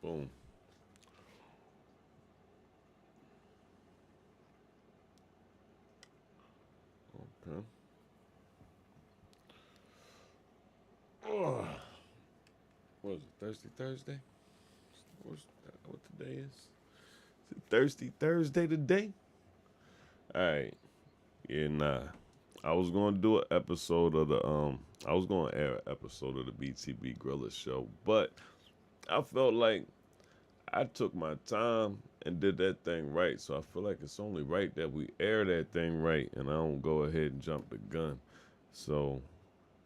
Boom. Okay. Oh, what is it? Thirsty Thursday? What today is? Is it Thirsty Thursday today? All right. Yeah, nah. I was gonna do an episode of the I was gonna air an episode of the BTB Grilla Show, but I felt like I took my time and did that thing right. So I feel like it's only right that we air that thing right, and I don't go ahead and jump the gun. So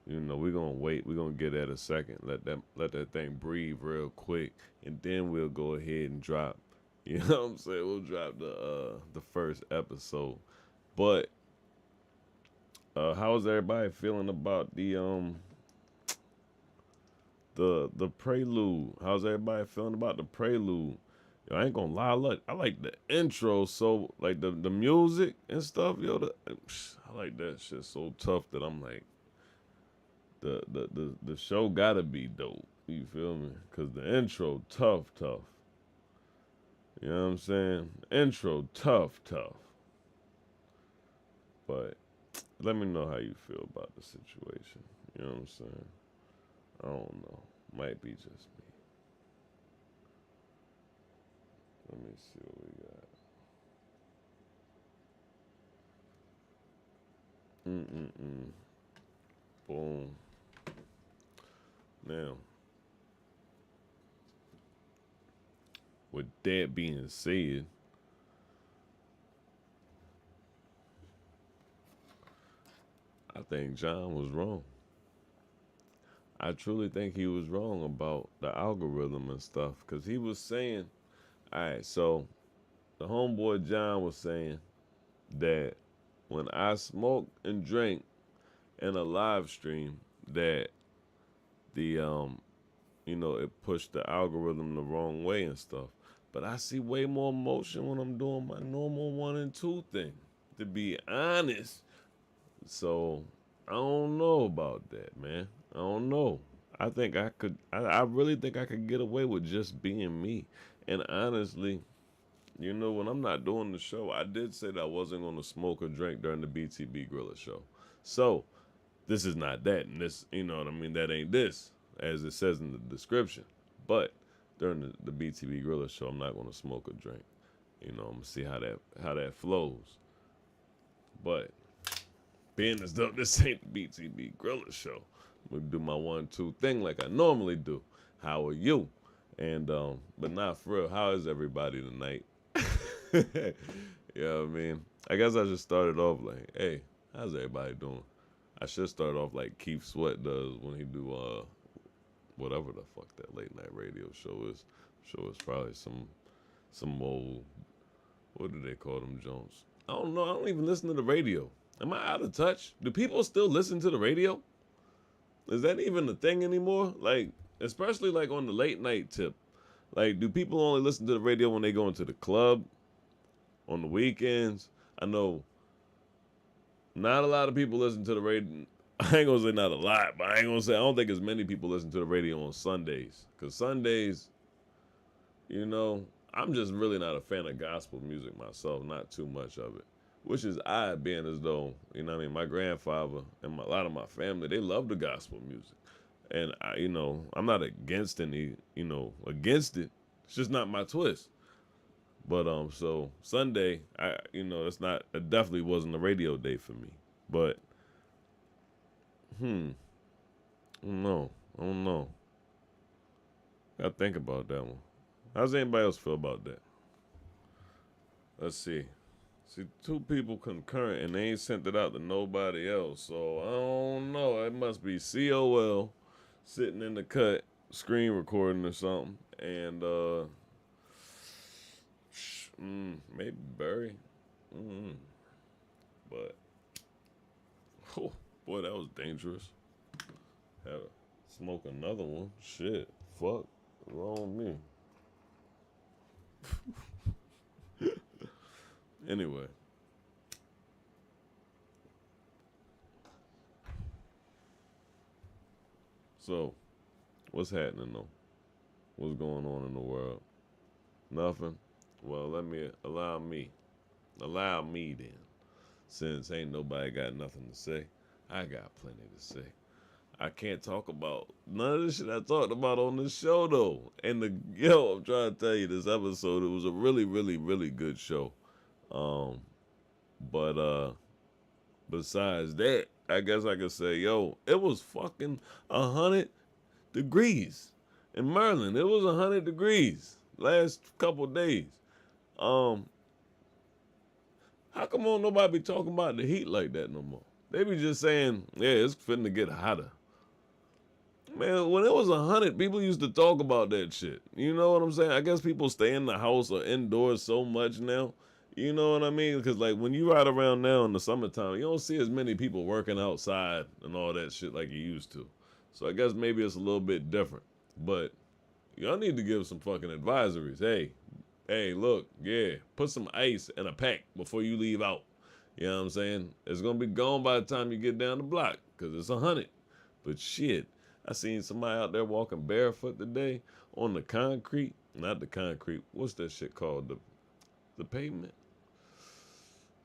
we're gonna wait. We're gonna get that a second. Let that thing breathe real quick, and then we'll go ahead and drop. You know what I'm saying? We'll drop the first episode. But how's everybody feeling about the prelude? How's everybody feeling about the prelude? Yo, I ain't gonna lie, I like the intro, so like the music and stuff, yo. I like that shit so tough that I'm like, the show gotta be dope. You feel me? Cause the intro tough, tough. You know what I'm saying? Intro tough, tough. But let me know how you feel about the situation. You know what I'm saying? I don't know. Might be just me. Let me see what we got. Mm-mm-mm. Boom. Now, with that being said, I think John was wrong. I truly think he was wrong about the algorithm and stuff. Because he was saying, all right, so the homeboy John was saying that when I smoke and drink in a live stream, that the it pushed the algorithm the wrong way and stuff. But I see way more motion when I'm doing my normal 1 and 2 thing, to be honest. So I don't know about that, man. I don't know. I think I could. I really think I could get away with just being me. And honestly, when I'm not doing the show, I did say that I wasn't going to smoke or drink during the BTB Grilla Show. So this is not that, and this, you know what I mean. That ain't this, as it says in the description. But during the BTB Grilla Show, I'm not going to smoke or drink. I'm gonna see how that flows. But being as though this ain't the BTB Grilla Show, I'm gonna do my 1 2 thing like I normally do. How are you? And but not for real. How is everybody tonight? You know what I mean? I guess I just started off like, hey, how's everybody doing? I should start off like Keith Sweat does when he do whatever the fuck that late night radio show is. I'm sure it's probably some old, what do they call them Jones? I don't know. I don't even listen to the radio. Am I out of touch? Do people still listen to the radio? Is that even a thing anymore? Like, especially like on the late night tip. Like, do people only listen to the radio when they go into the club on the weekends? I know not a lot of people listen to the radio. I ain't gonna say not a lot, but I ain't gonna say I don't think as many people listen to the radio on Sundays. Cause Sundays, I'm just really not a fan of gospel music myself, not too much of it. Which is odd, being as though, my grandfather and a lot of my family, they love the gospel music. And I'm not against against it. It's just not my twist. But so Sunday, it definitely wasn't a radio day for me. But I don't know. I don't know. Gotta think about that one. How's anybody else feel about that? Let's see. See, 2 people concurrent and they ain't sent it out to nobody else. So I don't know. It must be COL sitting in the cut, screen recording or something. And maybe Barry. Mm, but oh, boy, that was dangerous. Had to smoke another one. Shit. Fuck. What's wrong with me? Anyway. So, what's happening though? What's going on in the world? Nothing? Well, allow me then. Since ain't nobody got nothing to say, I got plenty to say. I can't talk about none of the shit I talked about on this show though. And I'm trying to tell you, this episode, it was a really, really, really good show. Um, but besides that, I guess I could say, it was fucking 100 degrees in Maryland. It was 100 degrees last couple days. Um, how come on nobody be talking about the heat like that no more? They be just saying, yeah, it's finna get hotter. Man, when it was 100, people used to talk about that shit. You know what I'm saying? I guess people stay in the house or indoors so much now. You know what I mean? Because, like, when you ride around now in the summertime, you don't see as many people working outside and all that shit like you used to. So I guess maybe it's a little bit different. But y'all need to give some fucking advisories. Hey, look, yeah, put some ice in a pack before you leave out. You know what I'm saying? It's going to be gone by the time you get down the block because it's 100. But shit, I seen somebody out there walking barefoot today on the concrete. Not the concrete. What's that shit called? The pavement?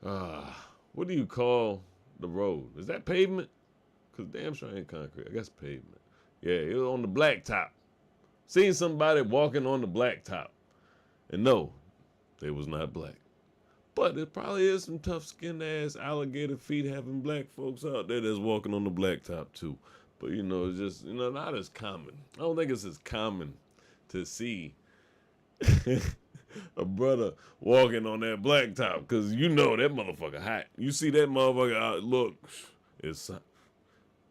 What do you call the road? Is that pavement? Because damn sure ain't concrete. I guess pavement. Yeah, it was on the blacktop. Seen somebody walking on the blacktop. And no, they was not black. But there probably is some tough skinned ass alligator feet having black folks out there that's walking on the blacktop too. But it's just, not as common. I don't think it's as common to see a brother walking on that blacktop because that motherfucker hot. You see that motherfucker out, look,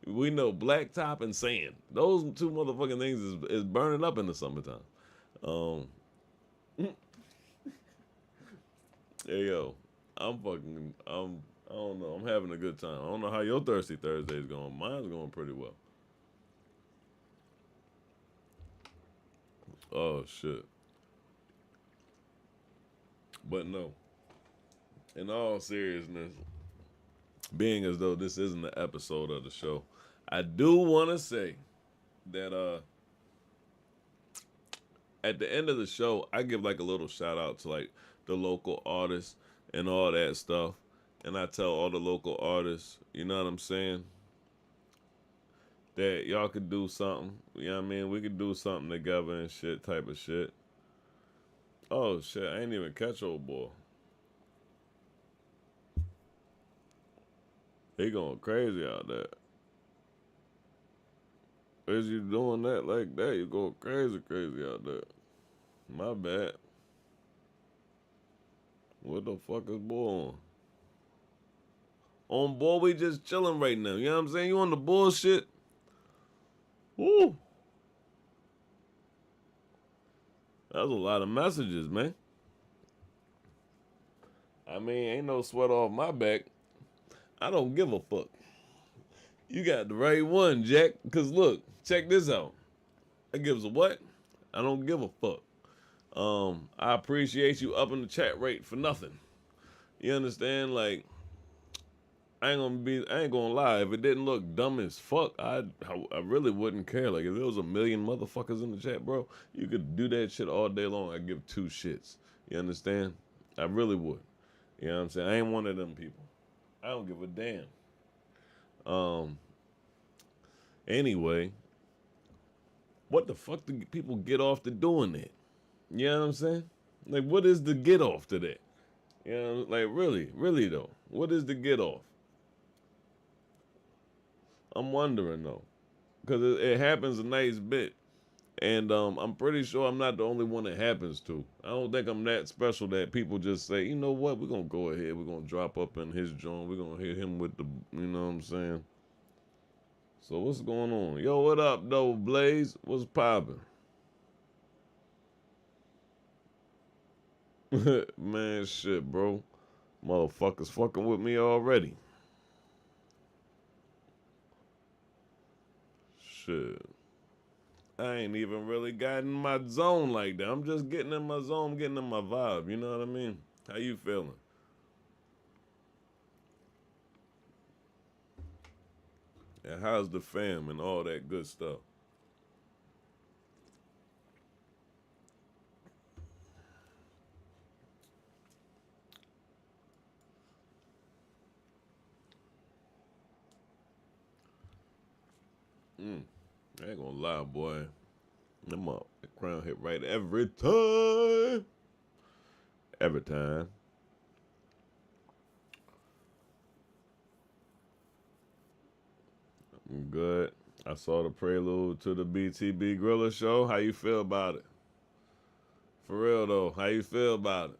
we know blacktop and sand. Those two motherfucking things is burning up in the summertime. Hey yo, I don't know. I'm having a good time. I don't know how your Thirsty Thursday's going. Mine's going pretty well. Oh shit. But no. In all seriousness, being as though this isn't the episode of the show, I do want to say that at the end of the show, I give like a little shout out to like the local artists and all that stuff. And I tell all the local artists, you know what I'm saying? That y'all could do something. You know what I mean? We could do something together and shit type of shit. Oh shit, I ain't even catch old boy. He going crazy out there. As you doing that like that, you going crazy out there. My bad. What the fuck is boy on? On boy, we just chilling right now. You know what I'm saying? You on the bullshit? Woo. That was a lot of messages, man. I mean, ain't no sweat off my back. I don't give a fuck. You got the right one, Jack. Because look, check this out. I gives a what? I don't give a fuck. I appreciate you upping the chat rate for nothing. You understand? Like, I ain't gonna lie. If it didn't look dumb as fuck, I really wouldn't care. Like, if there was a million motherfuckers in the chat, bro, you could do that shit all day long. I'd give two shits. You understand? I really would. You know what I'm saying? I ain't one of them people. I don't give a damn. Anyway, what the fuck do people get off to doing that? You know what I'm saying? Like, what is the get off to that? You know, like, really though, what is the get off? I'm wondering though, because it happens a nice bit, and I'm pretty sure I'm not the only one it happens to. I don't think I'm that special that people just say, you know what, we're gonna go ahead, we're gonna drop up in his joint, we're gonna hit him with the, you know what I'm saying? So what's going on? Yo, what up though, Blaze? What's poppin'? Man, shit, bro. Motherfuckers fucking with me already. Shit. I ain't even really gotten in my zone like that. I'm just getting in my zone, getting in my vibe. You know what I mean? How you feeling? And how's the fam and all that good stuff? I ain't gonna lie, boy. Them up, the crown hit right every time. Every time. I'm good. I saw the prelude to the BTB Grilla Show. How you feel about it? For real though, how you feel about it?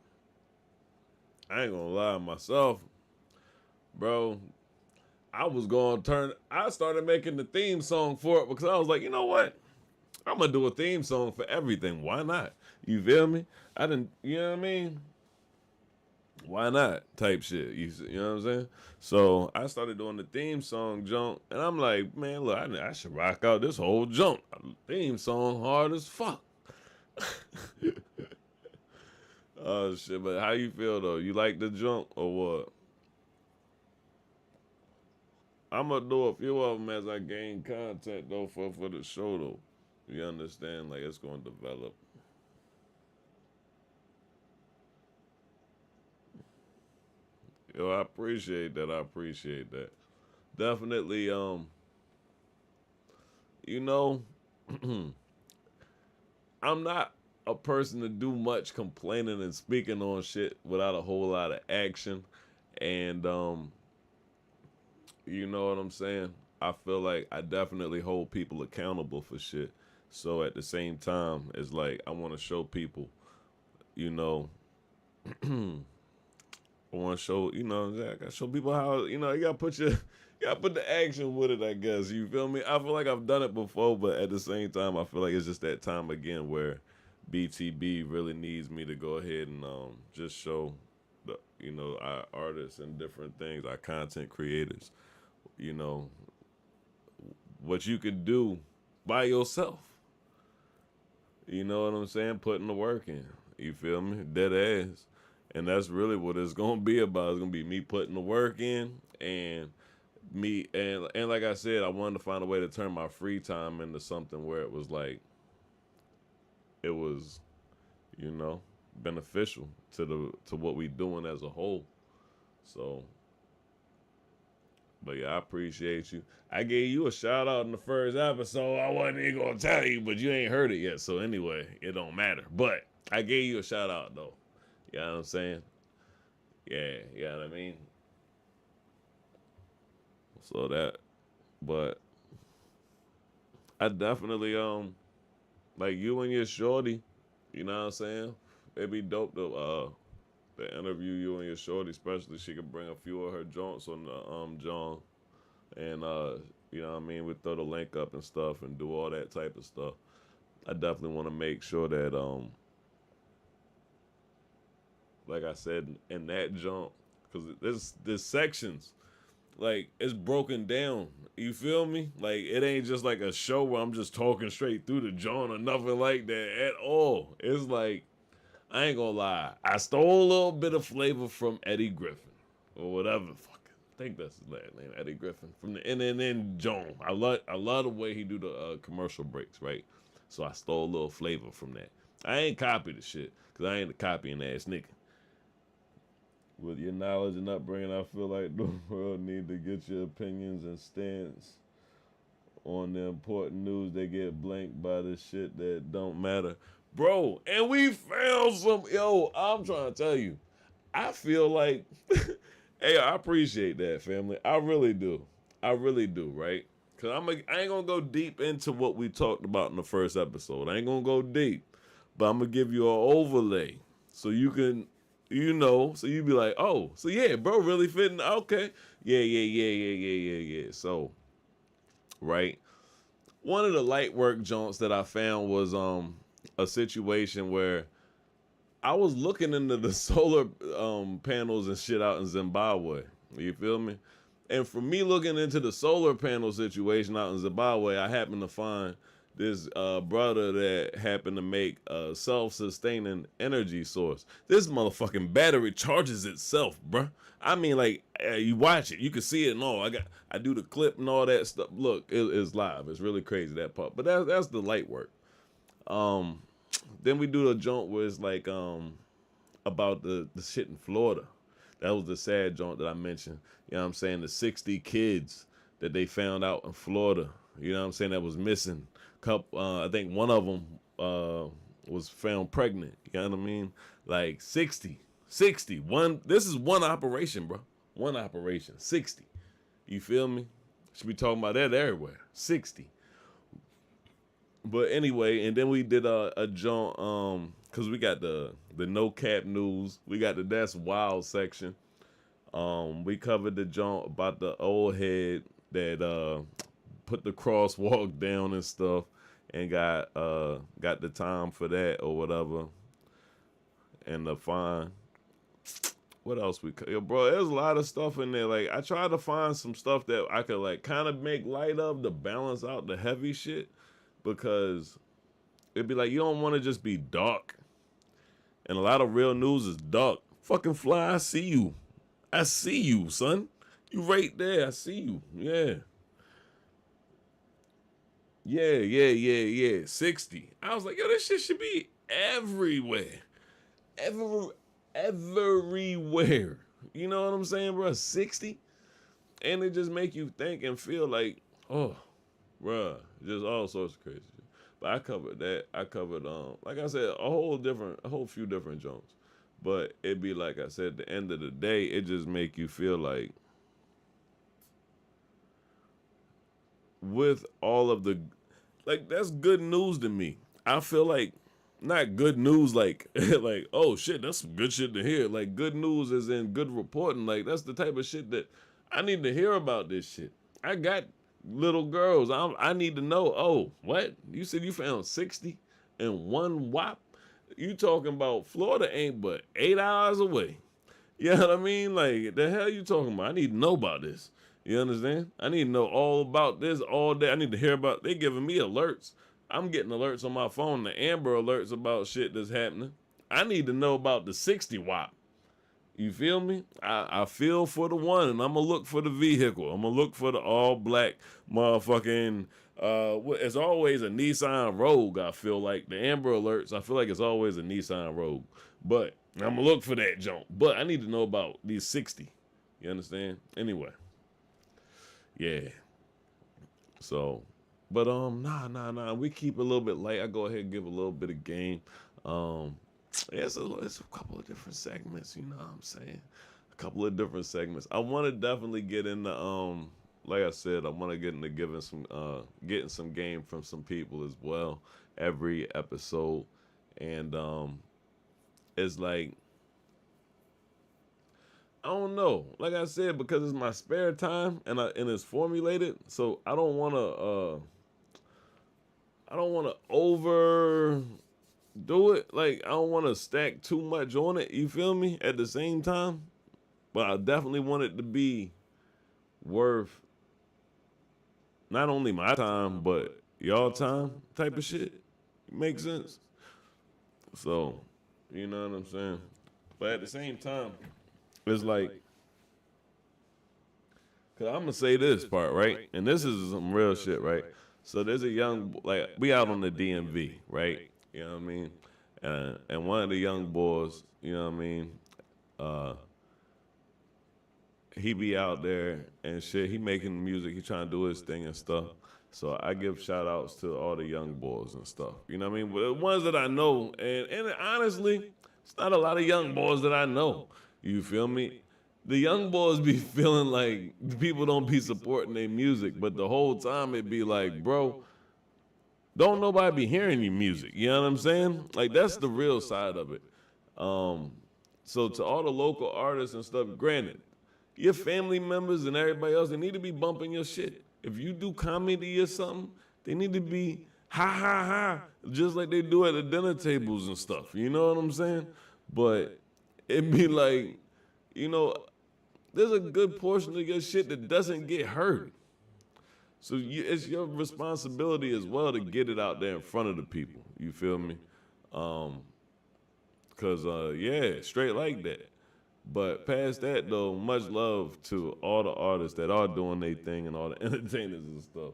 I ain't gonna lie myself, bro. I started making the theme song for it because I was like, you know what? I'm gonna do a theme song for everything. Why not? You feel me? I didn't, you know what I mean? Why not? Type shit. You know what I'm saying? So I started doing the theme song jump, and I'm like, man, look, I should rock out this whole jump. Theme song hard as fuck. Oh shit! But how you feel though? You like the jump or what? I'm gonna do a few of them as I gain content though for the show though. You understand? Like it's gonna develop. Yo, I appreciate that. I appreciate that. Definitely. You know, I'm not a person to do much complaining and speaking on shit without a whole lot of action, and you know what I'm saying? I feel like I definitely hold people accountable for shit. So at the same time, it's like I want to show people, you know, I want to show, you know, I gotta show people how, you know, you gotta put the action with it. I guess you feel me. I feel like I've done it before, but at the same time, I feel like it's just that time again where BTB really needs me to go ahead and just show the, you know, our artists and different things, our content creators, you know, what you could do by yourself. You know what I'm saying? Putting the work in. You feel me? Dead ass. And that's really what it's gonna be about. It's gonna be me putting the work in and me and like I said, I wanted to find a way to turn my free time into something where it was like it was, you know, beneficial to what we doing as a whole. So but yeah, I appreciate you. I gave you a shout out in the first episode. I wasn't even gonna tell you, but you ain't heard it yet. So anyway, it don't matter. But I gave you a shout out though. You know what I'm saying? Yeah, you know what I mean? So that but I definitely like you and your shorty, you know what I'm saying? It'd be dope to interview you and your shorty, especially she could bring a few of her joints on the John and you know what I mean, we throw the link up and stuff and do all that type of stuff. I definitely want to make sure that like I said in that jump, because there's sections like it's broken down. You feel me? Like it ain't just like a show where I'm just talking straight through the joint or nothing like that at all. It's like I ain't gonna lie, I stole a little bit of flavor from Eddie Griffin or whatever. I think that's his last name, Eddie Griffin from the NNN Joan. I love the way he do the commercial breaks, right? So I stole a little flavor from that. I ain't copied the shit because I ain't a copying ass nigga. With your knowledge and upbringing, I feel like the world need to get your opinions and stance on the important news. They get blanked by the shit that don't matter. Bro, and we found some, yo, I'm trying to tell you, I feel like, hey, I appreciate that, family. I really do. I really do, right? Because I ain't going to go deep into what we talked about in the first episode. I ain't going to go deep. But I'm going to give you an overlay so you can, you know, so you be like, oh, so yeah, bro, really fitting. Okay. Yeah. So, right. One of the light work joints that I found was a situation where I was looking into the solar panels and shit out in Zimbabwe. You feel me? And for me looking into the solar panel situation out in Zimbabwe, I happened to find this brother that happened to make a self-sustaining energy source. This motherfucking battery charges itself, bruh. I mean, like you watch it, you can see it and all. I do the clip and all that stuff. Look, it's live. It's really crazy that part. But that's the light work. Um, then we do the joint where it's like about the shit in Florida. That was the sad joint that I mentioned. You know what I'm saying? The 60 kids that they found out in Florida You know what I'm saying? That was missing. I think one of them was found pregnant. You know what I mean? Like 60, 60. This is one operation, bro. One operation, 60. You feel me? Should be talking about that everywhere. 60. But anyway, and then we did a joint, cause we got the no cap news. We got the that's wild section. We covered the joint about the old head that put the crosswalk down and stuff, and got the time for that or whatever, and the fine. What else Yo, bro, there's a lot of stuff in there. Like, I tried to find some stuff that I could like kind of make light of to balance out the heavy shit, because it'd be like you don't want to just be dark, and a lot of real news is dark. Fucking Fly, I see you. I see you, son. You right there. I see you. Yeah. Yeah. 60. I was like, yo, this shit should be everywhere. Everywhere. You know what I'm saying, bro? 60. And it just make you think and feel like, oh, bro, just all sorts of crazy shit. But I covered that. I covered, like I said, a whole few different jokes. But it be like I said, at the end of the day, it just make you feel like with all of the, like, that's good news to me. I feel like not good news like like, oh shit, that's some good shit to hear. Like, good news is in good reporting. Like, that's the type of shit that I need to hear about this shit. I got little girls. I need to know, oh, what? You said you found 60 in one whop? You talking about Florida ain't but 8 hours away. You know what I mean? Like, the hell you talking about? I need to know about this. You understand? I need to know all about this all day. I need to hear about, they giving me alerts. I'm getting alerts on my phone, the Amber alerts about shit that's happening. I need to know about the 60 wop. You feel me? I feel for the one, and I'm going to look for the vehicle. I'm going to look for the all black motherfucking, it's always a Nissan Rogue, I feel like. The Amber alerts, I feel like it's always a Nissan Rogue. But I'm going to look for that junk. But I need to know about these 60. You understand? Anyway. Yeah. So, but nah. We keep it a little bit light. I go ahead and give a little bit of game. It's a couple of different segments, you know what I'm saying? A couple of different segments. I want to definitely get into like I said, I want to get into getting some game from some people as well every episode. And it's like, I don't know. Like I said, because it's my spare time and it's formulated, so I don't want to overdo it. Like, I don't want to stack too much on it. You feel me? At the same time, but I definitely want it to be worth not only my time but y'all time type of shit. Makes sense. So, you know what I'm saying? But at the same time, it's like, cause I'm gonna say this part, right? And this is some real shit, right? So there's a young, like, we out on the DMV, right? You know what I mean? And one of the young boys, you know what I mean? He be out there and shit. He making music. He trying to do his thing and stuff. So I give shout outs to all the young boys and stuff. You know what I mean? But the ones that I know, and honestly, it's not a lot of young boys that I know. You feel me? The young boys be feeling like the people don't be supporting their music, but the whole time it be like, bro, don't nobody be hearing your music. You know what I'm saying? Like, that's the real side of it. So to all the local artists and stuff, granted, your family members and everybody else, they need to be bumping your shit. If you do comedy or something, they need to be ha, just like they do at the dinner tables and stuff. You know what I'm saying? But it be like, you know, there's a good portion of your shit that doesn't get heard. So it's your responsibility as well to get it out there in front of the people. You feel me? Yeah, straight like that. But past that, though, much love to all the artists that are doing their thing and all the entertainers and stuff.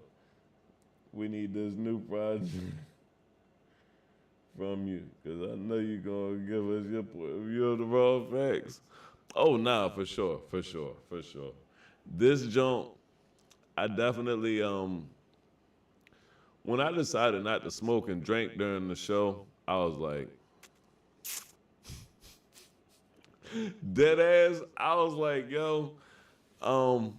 We need this new project from you, because I know you're going to give us your point of view of the raw facts. Oh, nah, for sure. This jump, I definitely, when I decided not to smoke and drink during the show, I was like, dead ass. I was like, yo, um,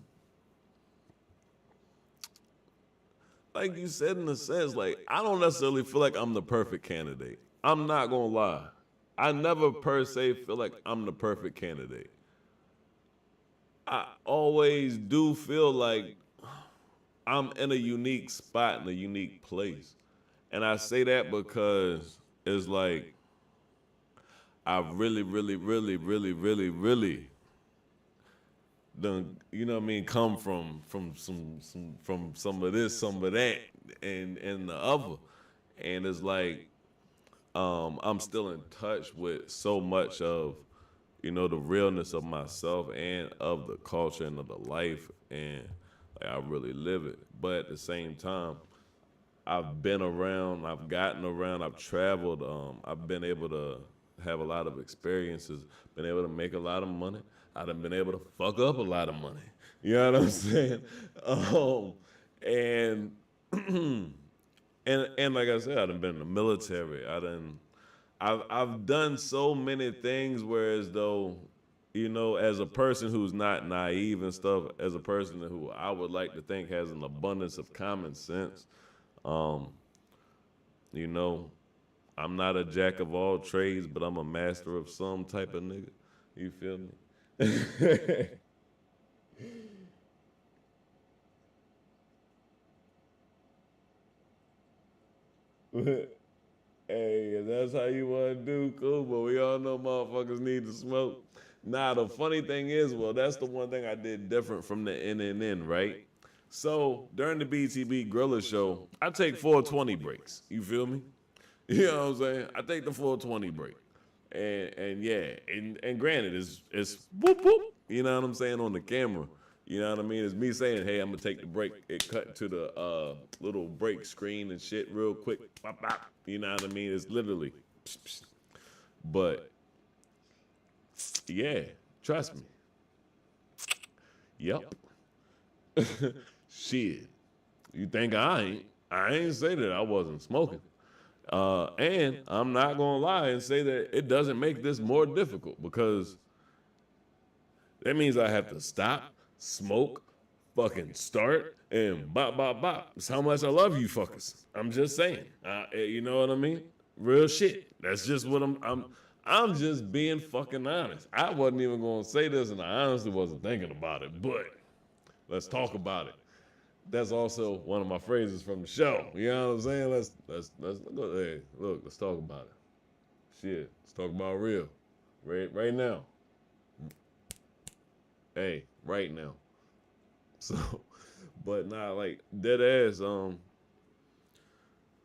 like you said, in a sense, like I don't necessarily feel like I'm the perfect candidate. I'm not gonna lie. I never per se feel like I'm the perfect candidate. I always do feel like I'm in a unique spot in a unique place. And I say that because it's like I really, really, really, really, really, really done, you know what I mean, come from from some of this, some of that, and the other. And it's like I'm still in touch with so much of, you know, the realness of myself and of the culture and of the life, and like, I really live it. But at the same time, I've been around, I've gotten around, I've traveled, I've been able to have a lot of experiences, been able to make a lot of money. I've been able to fuck up a lot of money. You know what I'm saying? And and like I said, I've been in the military. I've done so many things, whereas though, you know, as a person who's not naive and stuff, as a person who I would like to think has an abundance of common sense, um, you know, I'm not a jack of all trades, but I'm a master of some type of nigga. You feel me? Hey, if that's how you want to do, cool, but we all know motherfuckers need to smoke. Nah, the funny thing is, well, that's the one thing I did different from the NNN, right? So during the BTB Grilla Show, I take 420 breaks. You feel me? You know what I'm saying? I take the 420 break. And yeah, and granted, it's whoop whoop. You know what I'm saying on the camera. You know what I mean? It's me saying, "Hey, I'm gonna take the break." It cut to the little break screen and shit real quick. Bop, bop. You know what I mean? It's literally. Psh, psh. But yeah, trust me. Yep. Shit. You think I ain't? I ain't say that I wasn't smoking. And I'm not gonna lie and say that it doesn't make this more difficult, because that means I have to stop, smoke, fucking start, and bop, bop, bop. It's how much I love you fuckers. I'm just saying. You know what I mean? Real shit. That's just what I'm just being fucking honest. I wasn't even gonna say this, and I honestly wasn't thinking about it, but let's talk about it. That's also one of my phrases from the show. You know what I'm saying? Let's go. Hey, look, let's talk about it. Shit, let's talk about real. Right now. Hey, right now. So, but nah, like dead ass.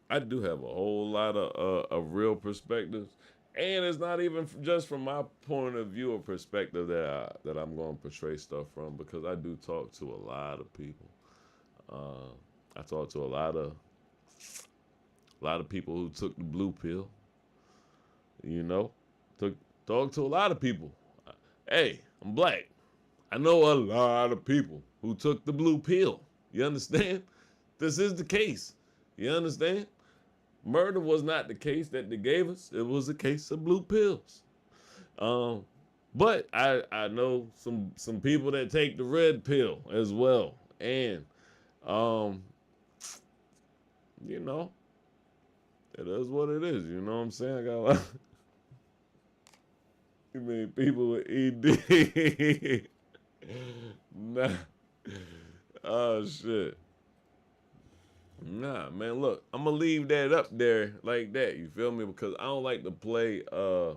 I do have a whole lot of real perspectives, and it's not even just from my point of view or perspective that I'm going to portray stuff from, because I do talk to a lot of people. I talk to a lot of people who took the blue pill. You know, took talk to a lot of people. Hey, I'm black. I know a lot of people who took the blue pill. You understand? This is the case. You understand? Murder was not the case that they gave us. It was a case of blue pills. Um, but I know some people that take the red pill as well. And um, you know, it is what it is. You know what I'm saying? I got a lot. You mean people with ED? Nah. Oh shit. Nah, man. Look, I'm gonna leave that up there like that. You feel me? Because I don't like to play. I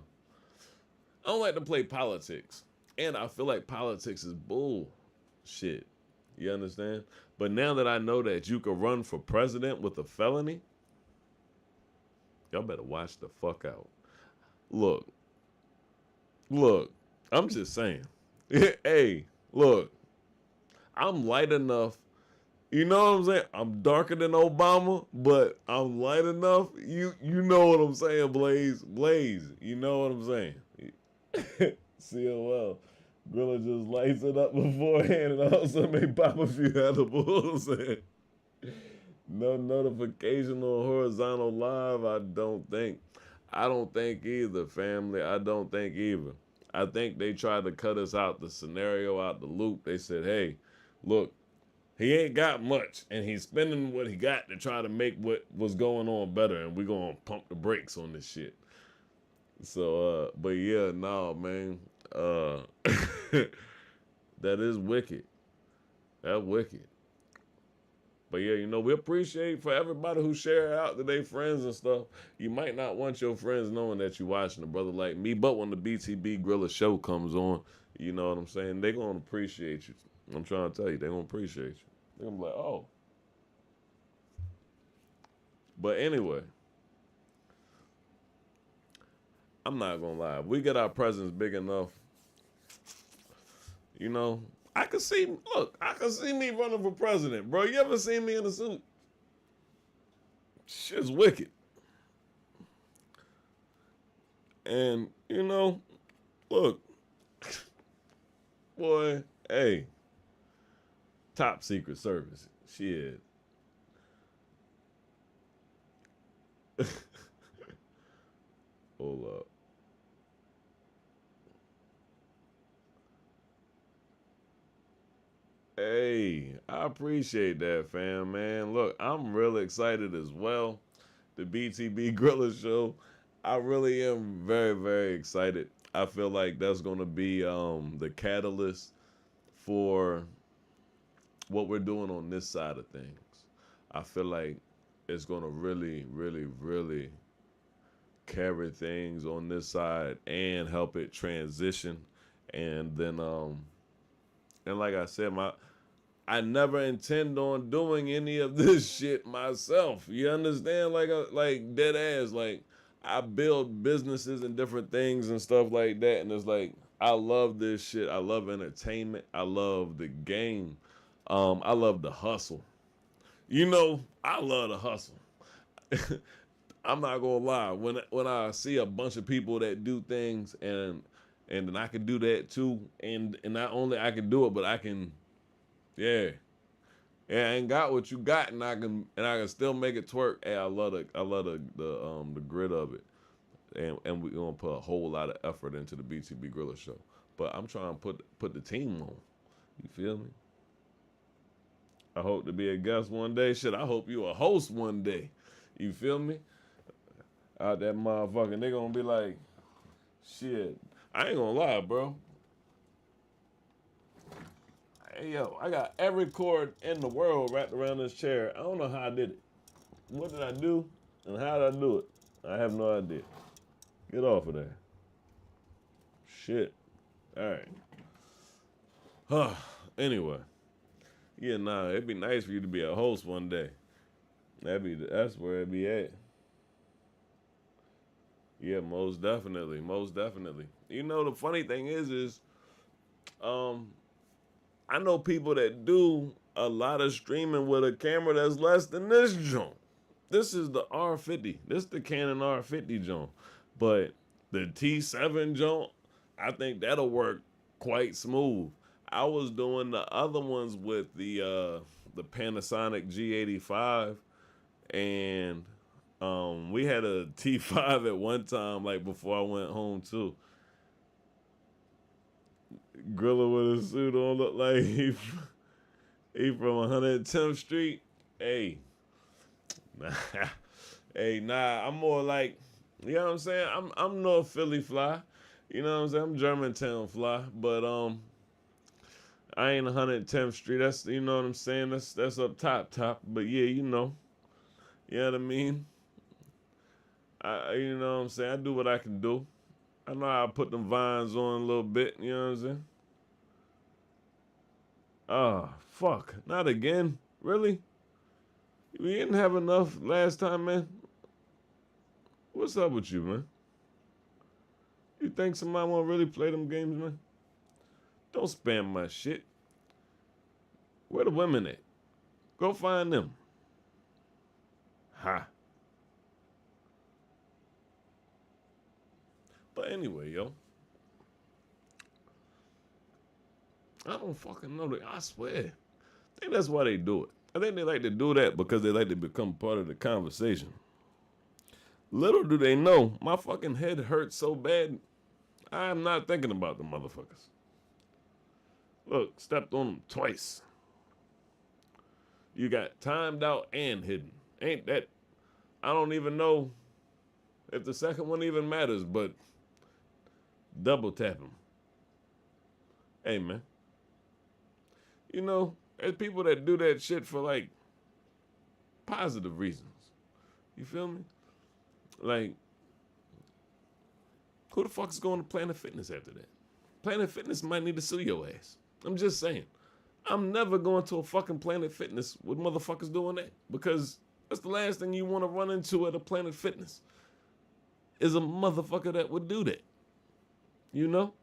don't like to play politics, and I feel like politics is bull shit. You understand? But now that I know that you can run for president with a felony, y'all better watch the fuck out. Look, look. I'm just saying. Hey, look. I'm light enough. You know what I'm saying? I'm darker than Obama, but I'm light enough. You know what I'm saying, Blaze? Blaze, you know what I'm saying? COL. Grilla just lights it up beforehand and also may pop a few edibles. No notification on horizontal live. I don't think either, family. I don't think either. I think they tried to cut us out the scenario, out the loop. They said, hey, look, he ain't got much, and he's spending what he got to try to make what was going on better, and we're going to pump the brakes on this shit. So, but yeah, no, man. That is wicked. That's wicked. But yeah, we appreciate for everybody who share out to their friends and stuff. You might not want your friends knowing that you watching a brother like me, but when the BTB Grilla Show comes on, you know what I'm saying? They gonna appreciate you. I'm trying to tell you, they gonna appreciate you. They gonna be like, oh. But anyway, I'm not gonna lie. If we get our presence big enough, I can see. Look, I can see me running for president, bro. You ever seen me in a suit? Shit's wicked. And, look, boy, hey, top secret service. Shit. Hold up. Hey, I appreciate that, fam, man. Look, I'm really excited as well. The BTB Grilla Show. I really am very, very excited. I feel like that's gonna be the catalyst for what we're doing on this side of things. I feel like it's gonna really, really, really carry things on this side and help it transition. And then and like I said, I never intend on doing any of this shit myself. You understand? Like dead ass. Like I build businesses and different things and stuff like that, and it's like I love this shit. I love entertainment. I love the game. I love the hustle. I love the hustle. I'm not gonna lie. When I see a bunch of people that do things and then I can do that too, and not only I can do it, but I can, yeah. Yeah, I ain't got what you got, and I can still make it twerk. Hey, I love the grit of it, and we're gonna put a whole lot of effort into the BTB Grilla Show. But I'm trying to put the team on. You feel me? I hope to be a guest one day. Shit, I hope you a host one day. You feel me? Out that motherfucker, they gonna be like, shit. I ain't gonna lie, bro. Hey, yo, I got every cord in the world wrapped around this chair. I don't know how I did it. What did I do? And how did I do it? I have no idea. Get off of there. Shit. All right. Anyway. Yeah, nah, it'd be nice for you to be a host one day. That's where it'd be at. Yeah, most definitely. Most definitely. The funny thing is, um, I know people that do a lot of streaming with a camera that's less than this joint. This is the R50. This is the Canon R50 joint. But the T7 joint, I think that'll work quite smooth. I was doing the other ones with the Panasonic G85, and we had a T5 at one time, like before I went home too. Grilla with a suit on, look like he from 110th Street. Hey, nah, hey, nah. I'm more like, you know what I'm saying. I'm North Philly fly. You know what I'm saying. I'm Germantown fly, but I ain't 110th Street. That's you know what I'm saying. That's up top. But yeah, you know what I mean. You know what I'm saying. I do what I can do. I know how I put them vines on a little bit. You know what I'm saying. Ah, fuck. Not again. Really? We didn't have enough last time, man. What's up with you, man? You think somebody want to really play them games, man? Don't spam my shit. Where the women at? Go find them. Ha. But anyway, yo. I don't fucking know. I swear. I think that's why they do it. I think they like to do that because they like to become part of the conversation. Little do they know, my fucking head hurts so bad, I'm not thinking about the motherfuckers. Look, stepped on them twice. You got timed out and hidden. Ain't that, I don't even know if the second one even matters, but double tap him. Hey, man. You know, there's people that do that shit for, like, positive reasons. You feel me? Like, who the fuck is going to Planet Fitness after that? Planet Fitness might need to sue your ass. I'm just saying. I'm never going to a fucking Planet Fitness with motherfuckers doing that, because that's the last thing you want to run into at a Planet Fitness is a motherfucker that would do that. You know?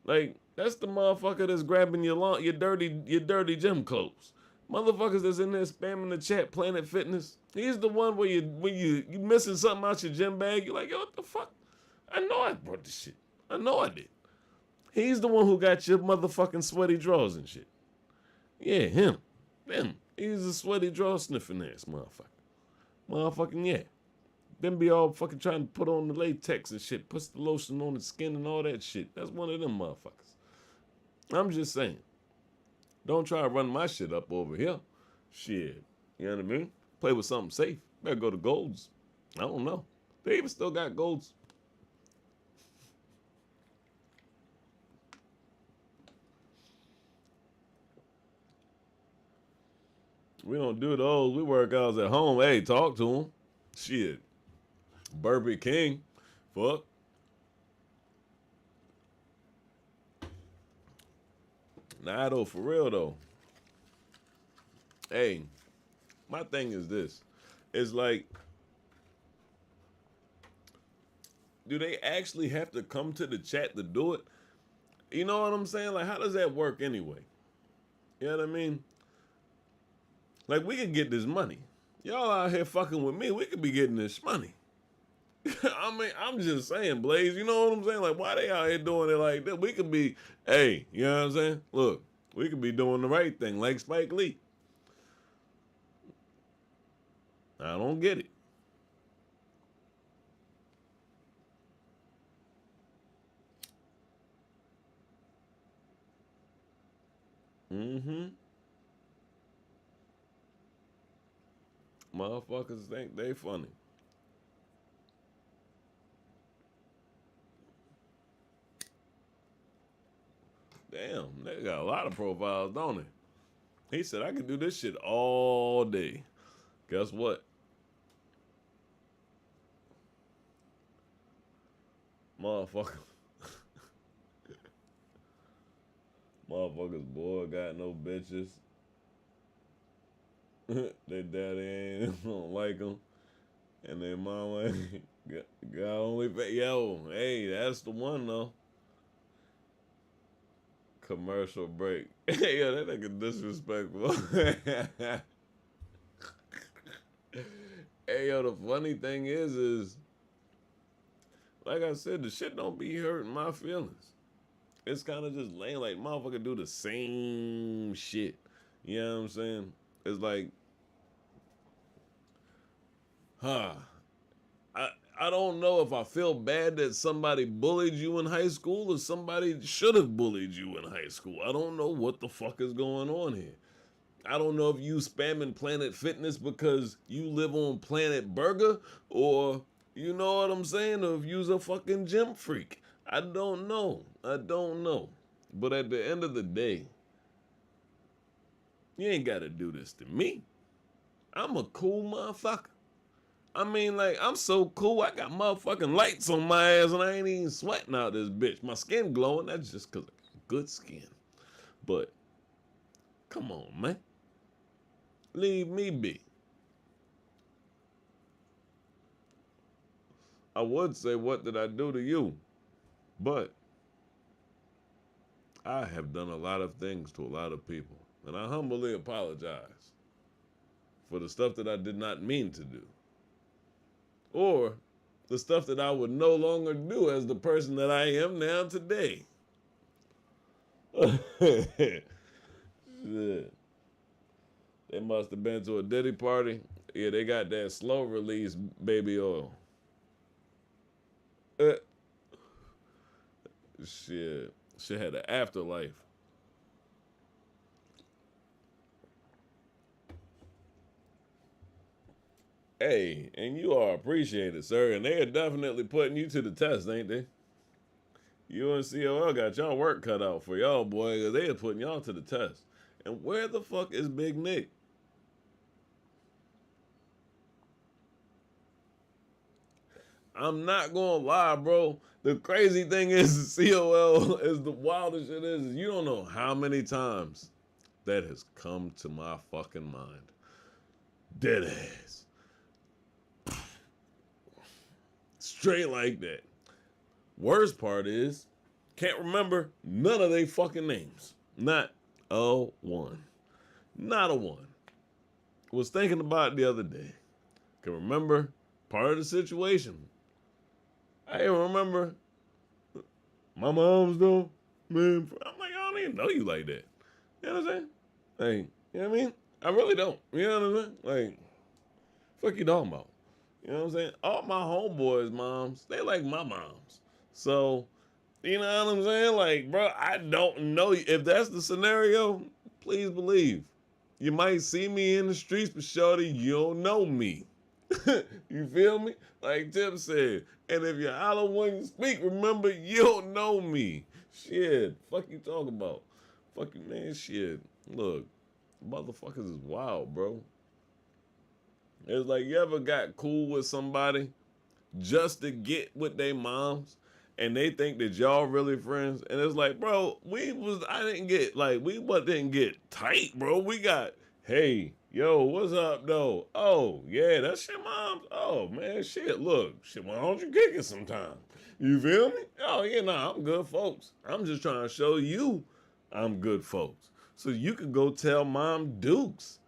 Like, that's the motherfucker that's grabbing your dirty gym clothes. Motherfuckers that's in there spamming the chat Planet Fitness. He's the one where you missing something out your gym bag. You're like, yo, what the fuck? I know I brought this shit. I know I did. He's the one who got your motherfucking sweaty drawers and shit. Yeah, him. He's a sweaty drawer sniffing ass motherfucker. Motherfucking yeah. Then be all fucking trying to put on the latex and shit. Puts the lotion on the skin and all that shit. That's one of them motherfuckers. I'm just saying. Don't try to run my shit up over here. Shit. You know what I mean? Play with something safe. Better go to Golds. I don't know. They even still got Golds. We don't do those. We work out at home. Hey, talk to them. Shit. Burger King. Fuck. Nah, though, for real, though. Hey, my thing is this. It's like, do they actually have to come to the chat to do it? You know what I'm saying? Like, how does that work anyway? You know what I mean? Like, we could get this money. Y'all out here fucking with me, we could be getting this money. I mean, I'm just saying, Blaze, you know what I'm saying? Like, why they out here doing it like that? We could be, hey, you know what I'm saying? Look, we could be doing the right thing, like Spike Lee. I don't get it. Motherfuckers think they funny. Damn, they got a lot of profiles, don't they? He said, I can do this shit all day. Guess what? Motherfucker. Motherfuckers, boy, got no bitches. Their daddy ain't don't like them. And their mama got only yo, hey, that's the one though. Commercial break. Yo, that nigga disrespectful. Hey, yo, the funny thing is, like I said, the shit don't be hurting my feelings. It's kind of just lame, like motherfucker do the same shit. You know what I'm saying? It's like, I don't know if I feel bad that somebody bullied you in high school or somebody should have bullied you in high school. I don't know what the fuck is going on here. I don't know if you spamming Planet Fitness because you live on Planet Burger, or you know what I'm saying, or if you's a fucking gym freak. I don't know. But at the end of the day, you ain't got to do this to me. I'm a cool motherfucker. I mean, like, I'm so cool, I got motherfucking lights on my ass and I ain't even sweating out this bitch. My skin glowing, that's just because of good skin. But, come on, man. Leave me be. I would say, what did I do to you? But, I have done a lot of things to a lot of people. And I humbly apologize for the stuff that I did not mean to do. Or the stuff that I would no longer do as the person that I am now today. Shit. They They must have been to a Diddy party. Yeah, they got that slow release baby oil. Uh, shit. Shit had an afterlife. Hey, and you are appreciated, sir. And they are definitely putting you to the test, ain't they? You and COL got y'all work cut out for y'all, boy, because they are putting y'all to the test. And where the fuck is Big Nick? I'm not gonna lie, bro. The crazy thing is, COL is the wildest shit is you don't know how many times that has come to my fucking mind. Dead ass. Straight like that. Worst part is, can't remember none of they fucking names. Not a one. Not a one. Was thinking about it the other day. Can remember part of the situation. I even remember my mom's though. Man, I'm like, I don't even know you like that. You know what I'm saying? Like, you know what I mean? I really don't. You know what I'm saying? Like, fuck you talking about? You know what I'm saying? All my homeboys' moms, they like my moms. So, you know what I'm saying? Like, bro, I don't know you. If that's the scenario, please believe. You might see me in the streets, but shorty, you don't know me. You feel me? Like Tip said. And if you holler when you speak, remember, you don't know me. Shit. Fuck you talking about? Fuck you, man. Shit. Look, motherfuckers is wild, bro. It's like you ever got cool with somebody just to get with their moms and they think that y'all really friends. And it's like, bro, I didn't get, like, didn't get tight, bro. We got, hey, yo, what's up, though? Oh, yeah, that's your mom's. Oh, man, shit, look, shit, why don't you kick it sometime? You feel me? Oh, yeah, nah, I'm good folks. I'm just trying to show you I'm good folks. So you can go tell Mom Dukes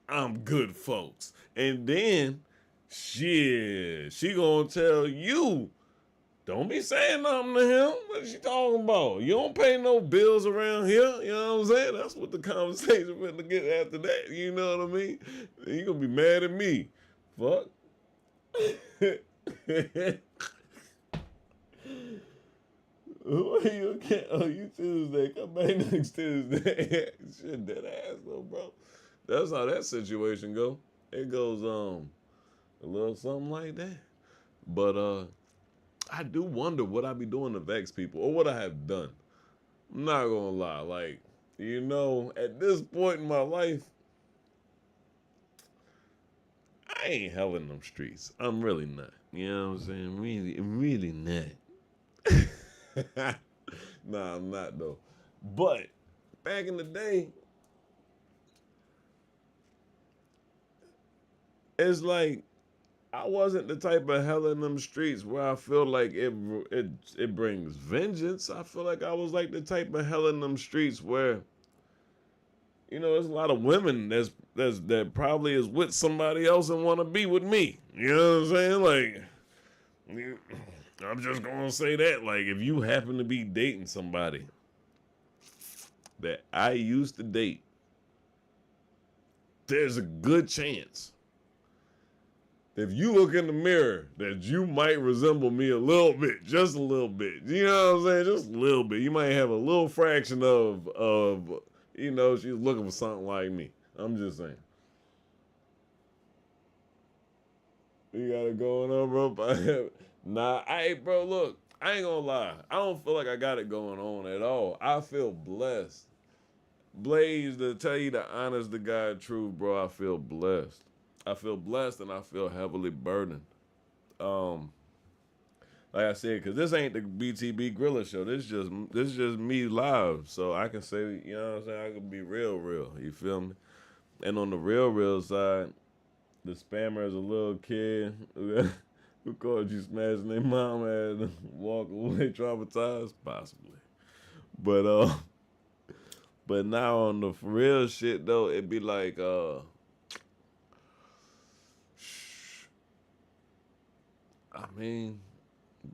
I'm good folks. And then, shit, she gonna tell you, don't be saying nothing to him. What is she talking about? You don't pay no bills around here. You know what I'm saying? That's what the conversation we're gonna get after that. You know what I mean? You gonna be mad at me. Fuck. Who are you again? Oh, you Tuesday. Come back next Tuesday. Shit, dead ass though, bro. That's how that situation go. It goes a little something like that. But I do wonder what I be doing to vex people or what I have done. I'm not gonna lie, like, you know, at this point in my life, I ain't hell in them streets. I'm really not. You know what I'm saying? Really not. Nah, I'm not though. But back in the day, it's like I wasn't the type of hell in them streets where I feel like it brings vengeance. I feel like I was like the type of hell in them streets where, you know, there's a lot of women that probably is with somebody else and want to be with me. You know what I'm saying? Like, I'm just gonna say that. Like, if you happen to be dating somebody that I used to date, there's a good chance if you look in the mirror that you might resemble me a little bit, just a little bit. You know what I'm saying? Just a little bit. You might have a little fraction of you know, she's looking for something like me. I'm just saying. You got it going on, bro? Nah, bro, look, I ain't gonna lie. I don't feel like I got it going on at all. I feel blessed. Blaze, to tell you the honest to God truth, bro, I feel blessed. I feel blessed and I feel heavily burdened. Um, like I said, because this ain't the BTB Grilla Show. This is just me live. So I can say, you know what I'm saying? I can be real. You feel me? And on the real side, the spammer is a little kid who called you smashing their mom and walk away traumatized, possibly. But but now on the for real shit though, it be like I mean,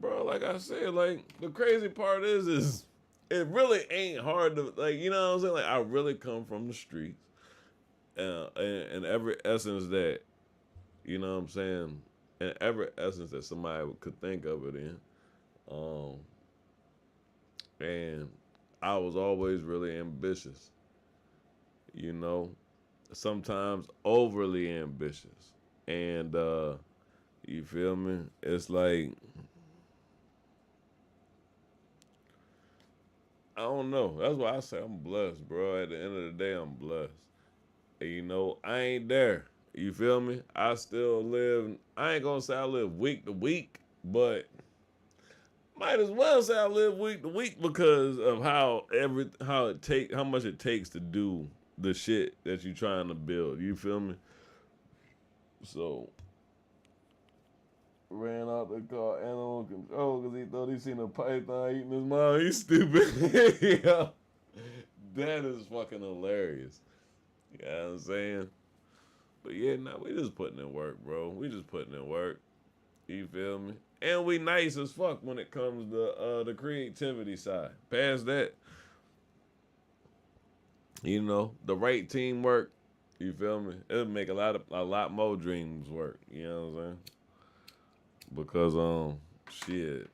bro, like I said, like the crazy part is it really ain't hard to, like, you know what I'm saying? Like I really come from the streets. in every essence that, you know what I'm saying, in every essence that somebody could think of it in. Um, and I was always really ambitious, you know, sometimes overly ambitious. And you feel me? It's like, I don't know. That's why I say I'm blessed, bro. At the end of the day, I'm blessed. And, you know, I ain't there. You feel me? I still live. I ain't gonna say I live week to week, but might as well say I live week to week because of how much it takes to do the shit that you trying to build. You feel me? So ran out the car animal control because he thought he seen a python eating his mom. He's stupid. Yeah. That is fucking hilarious. You know what I'm saying? But yeah, nah, we just putting in work, bro. We just putting in work. You feel me? And we nice as fuck when it comes to the creativity side. Past that, you know, the right teamwork, you feel me? It'll make a lot more dreams work. You know what I'm saying? Because shit.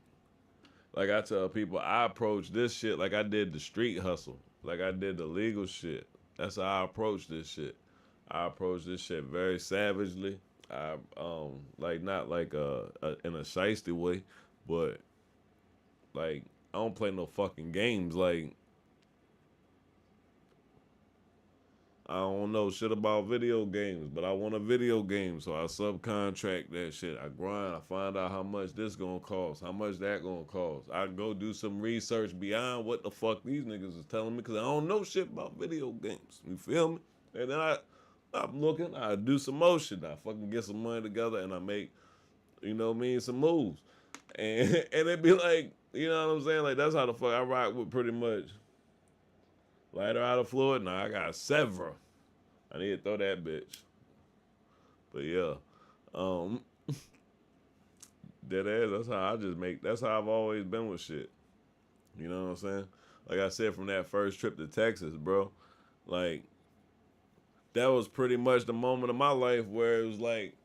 Like I tell people, I approach this shit like I did the street hustle. Like I did the legal shit. That's how I approach this shit. I approach this shit very savagely. I like not like in a shiesty way, but like I don't play no fucking games. Like I don't know shit about video games, but I want a video game, so I subcontract that shit. I grind. I find out how much this gonna cost, how much that gonna cost. I go do some research beyond what the fuck these niggas is telling me, because I don't know shit about video games. You feel me? And then I'm looking. I do some more shit. I fucking get some money together, and I make, you know what I mean, some moves. And and it be like, you know what I'm saying? Like that's how the fuck I rock with pretty much. Lighter out of fluid. Nah, I got several. I need to throw that bitch. But yeah, um, dead ass. That's how I just make. That's how I've always been with shit. You know what I'm saying? Like I said, from that first trip to Texas, bro. Like that was pretty much the moment of my life where it was like,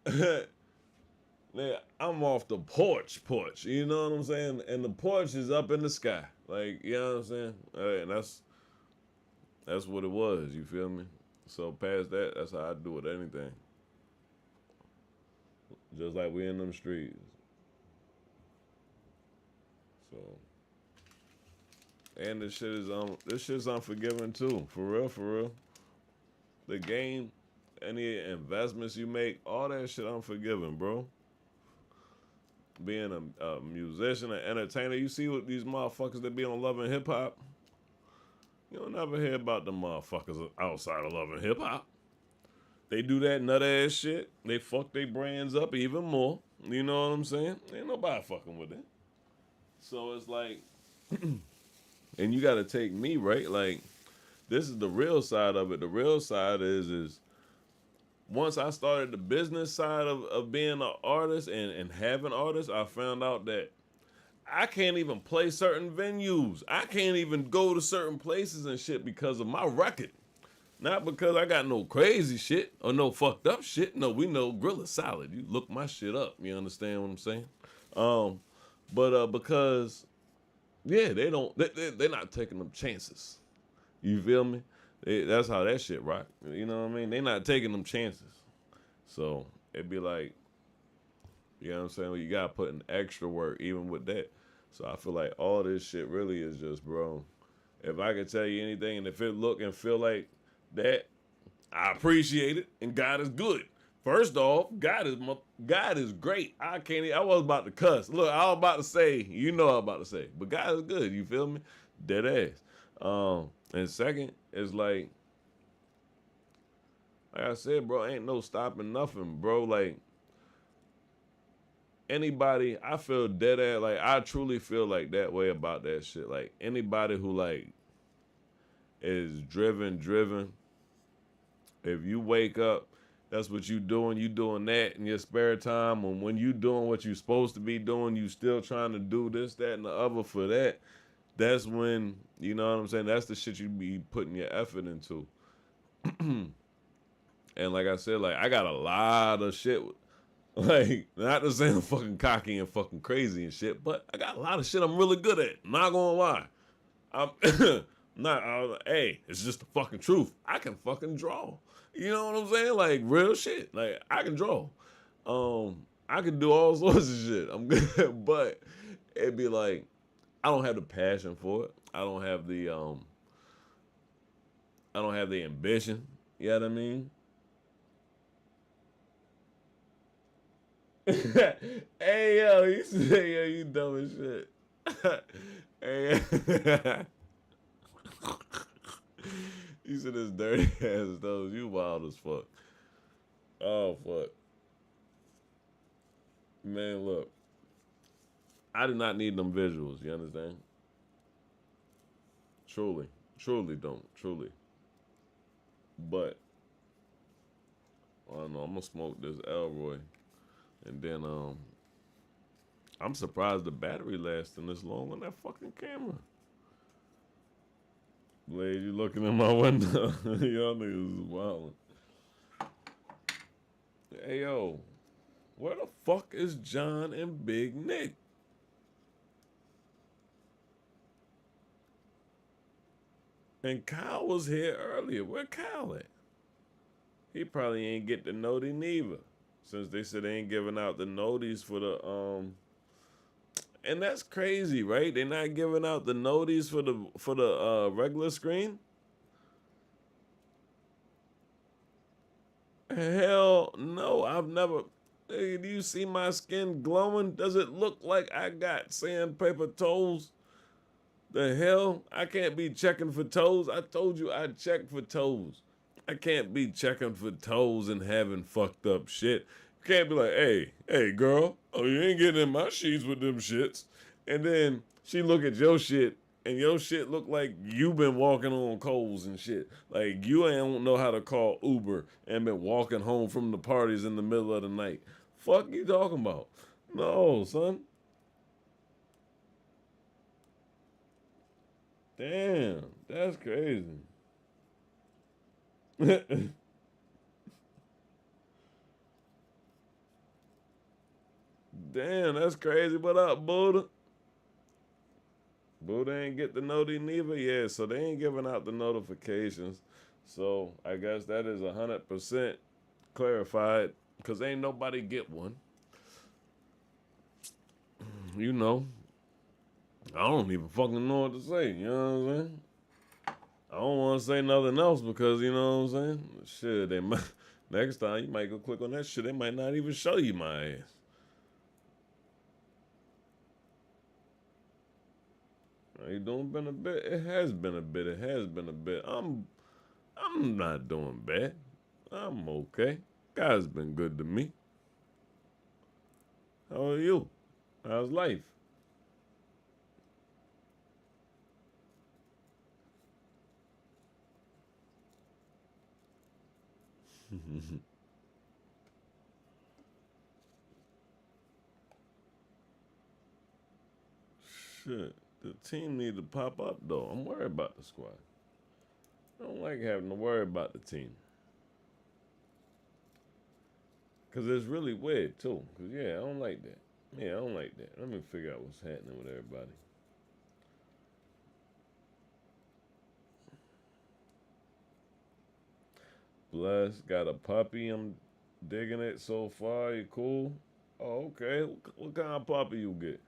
man, I'm off the porch. You know what I'm saying? And the porch is up in the sky. Like, you know what I'm saying? And that's what it was. You feel me? So past that, that's how I do with anything. Just like we in them streets. So, and this shit's unforgiving too. For real, for real. The game, any investments you make, all that shit unforgiving, bro. Being a musician, an entertainer, you see what these motherfuckers that be on Love and Hip Hop. You don't never hear about the motherfuckers outside of Love and Hip Hop. They do that nut ass shit. They fuck their brands up even more. You know what I'm saying? Ain't nobody fucking with it. So it's like, and you got to take me, right? Like, this is the real side of it. The real side is once I started the business side of being an artist and having artists, I found out that I can't even play certain venues. I can't even go to certain places and shit because of my record. Not because I got no crazy shit or no fucked up shit. No, we know Grilla solid. You look my shit up. You understand what I'm saying? But because yeah, they're not taking them chances. You feel me? That's how that shit rock. You know what I mean? They not taking them chances. So it'd be like, you know what I'm saying? Well, you gotta put in extra work even with that. So I feel like all this shit really is just, bro, if I could tell you anything and if it look and feel like that, I appreciate it, and God is good. First off, God is great. I was about to cuss. Look, I was about to say, you know what I was about to say, but God is good. You feel me? Dead ass. And second is like I said, bro, ain't no stopping nothing, bro. Like anybody, I feel dead ass. Like I truly feel like that way about that shit. Like anybody who like is driven. If you wake up, that's what you doing. You doing that in your spare time. And when you doing what you supposed to be doing, you still trying to do this, that, and the other for that. That's when, you know what I'm saying? That's the shit you be putting your effort into. And like I said, like I got a lot of shit. Like, not to say I'm fucking cocky and fucking crazy and shit, but I got a lot of shit I'm really good at. I'm not gonna lie. I'm not. Hey, it's just the fucking truth. I can fucking draw. You know what I'm saying? Like real shit. Like I can draw. I can do all sorts of shit. I'm good, but it'd be like I don't have the passion for it. I don't have the ambition. You know what I mean? Hey yo, you say yo, you dumb as shit. Hey, you said this dirty ass nose. You wild as fuck. Oh fuck, man. Look, I do not need them visuals. You understand? Truly, truly don't. Truly, but I don't know. I'm gonna smoke this Elroy, and then I'm surprised the battery lasting this long on that fucking camera. Blade, you looking in my window? Y'all niggas is wildin'. Hey yo, where the fuck is John and Big Nick? And Kyle was here earlier. Where Kyle at? He probably ain't get the noti neither. Since they said they ain't giving out the noties for the and that's crazy, right? They're not giving out the noties for the regular screen. Hell no, I've never. Hey, do you see my skin glowing? Does it look like I got sandpaper toes? The hell? I can't be checking for toes. I told you I check for toes. I can't be checking for toes and having fucked up shit. You can't be like, hey, girl, oh, you ain't getting in my sheets with them shits. And then she look at your shit, and your shit look like you been walking on coals and shit. Like you ain't don't know how to call Uber and been walking home from the parties in the middle of the night. Fuck you talking about? No, son. Damn, that's crazy. Damn, that's crazy. What up, Buddha? Buddha ain't get the noti neither. Yeah, so they ain't giving out the notifications. So I guess that is 100% clarified because ain't nobody get one. You know, I don't even fucking know what to say. You know what I'm saying? I don't want to say nothing else because you know what I'm saying. Shit, they might next time you might go click on that shit. They might not even show you my ass. How you doing? Been a bit. It has been a bit. It has been a bit. I'm not doing bad. I'm okay. God's been good to me. How are you? How's life? Shit. The team need to pop up though. I'm worried about the squad. I don't like having to worry about the team. Cause it's really weird too. Cause yeah, I don't like that. Yeah, I don't like that. Let me figure out what's happening with everybody. Bless got a puppy. I'm digging it so far. You cool? Oh, okay. What kind of puppy you get?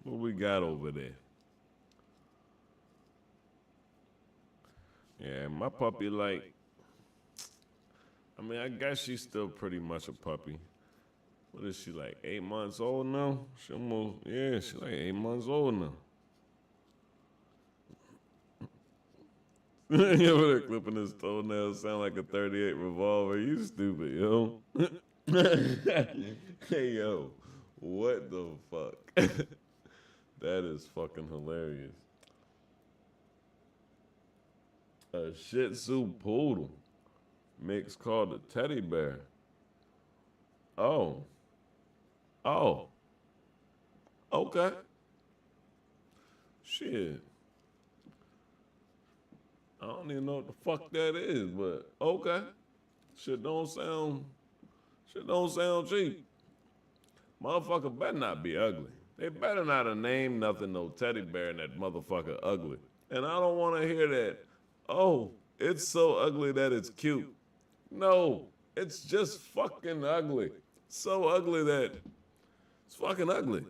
What we got over there? Yeah, my puppy like. I mean, I guess she's still pretty much a puppy. What is she like? 8 months old now? She almost yeah, she like 8 months old now. Yeah, with her clipping his toenails sound like a 38 revolver. You stupid, yo. Hey yo, what the fuck? That is fucking hilarious. A Shih Tzu poodle. Mix called a teddy bear. Oh. Oh. Okay. Shit. I don't even know what the fuck that is, but okay. Shit don't sound cheap. Motherfucker better not be ugly. They better not have named nothing no teddy bear and that motherfucker ugly. And I don't want to hear that, oh, it's so ugly that it's cute. No, it's just fucking ugly. So ugly that it's fucking ugly.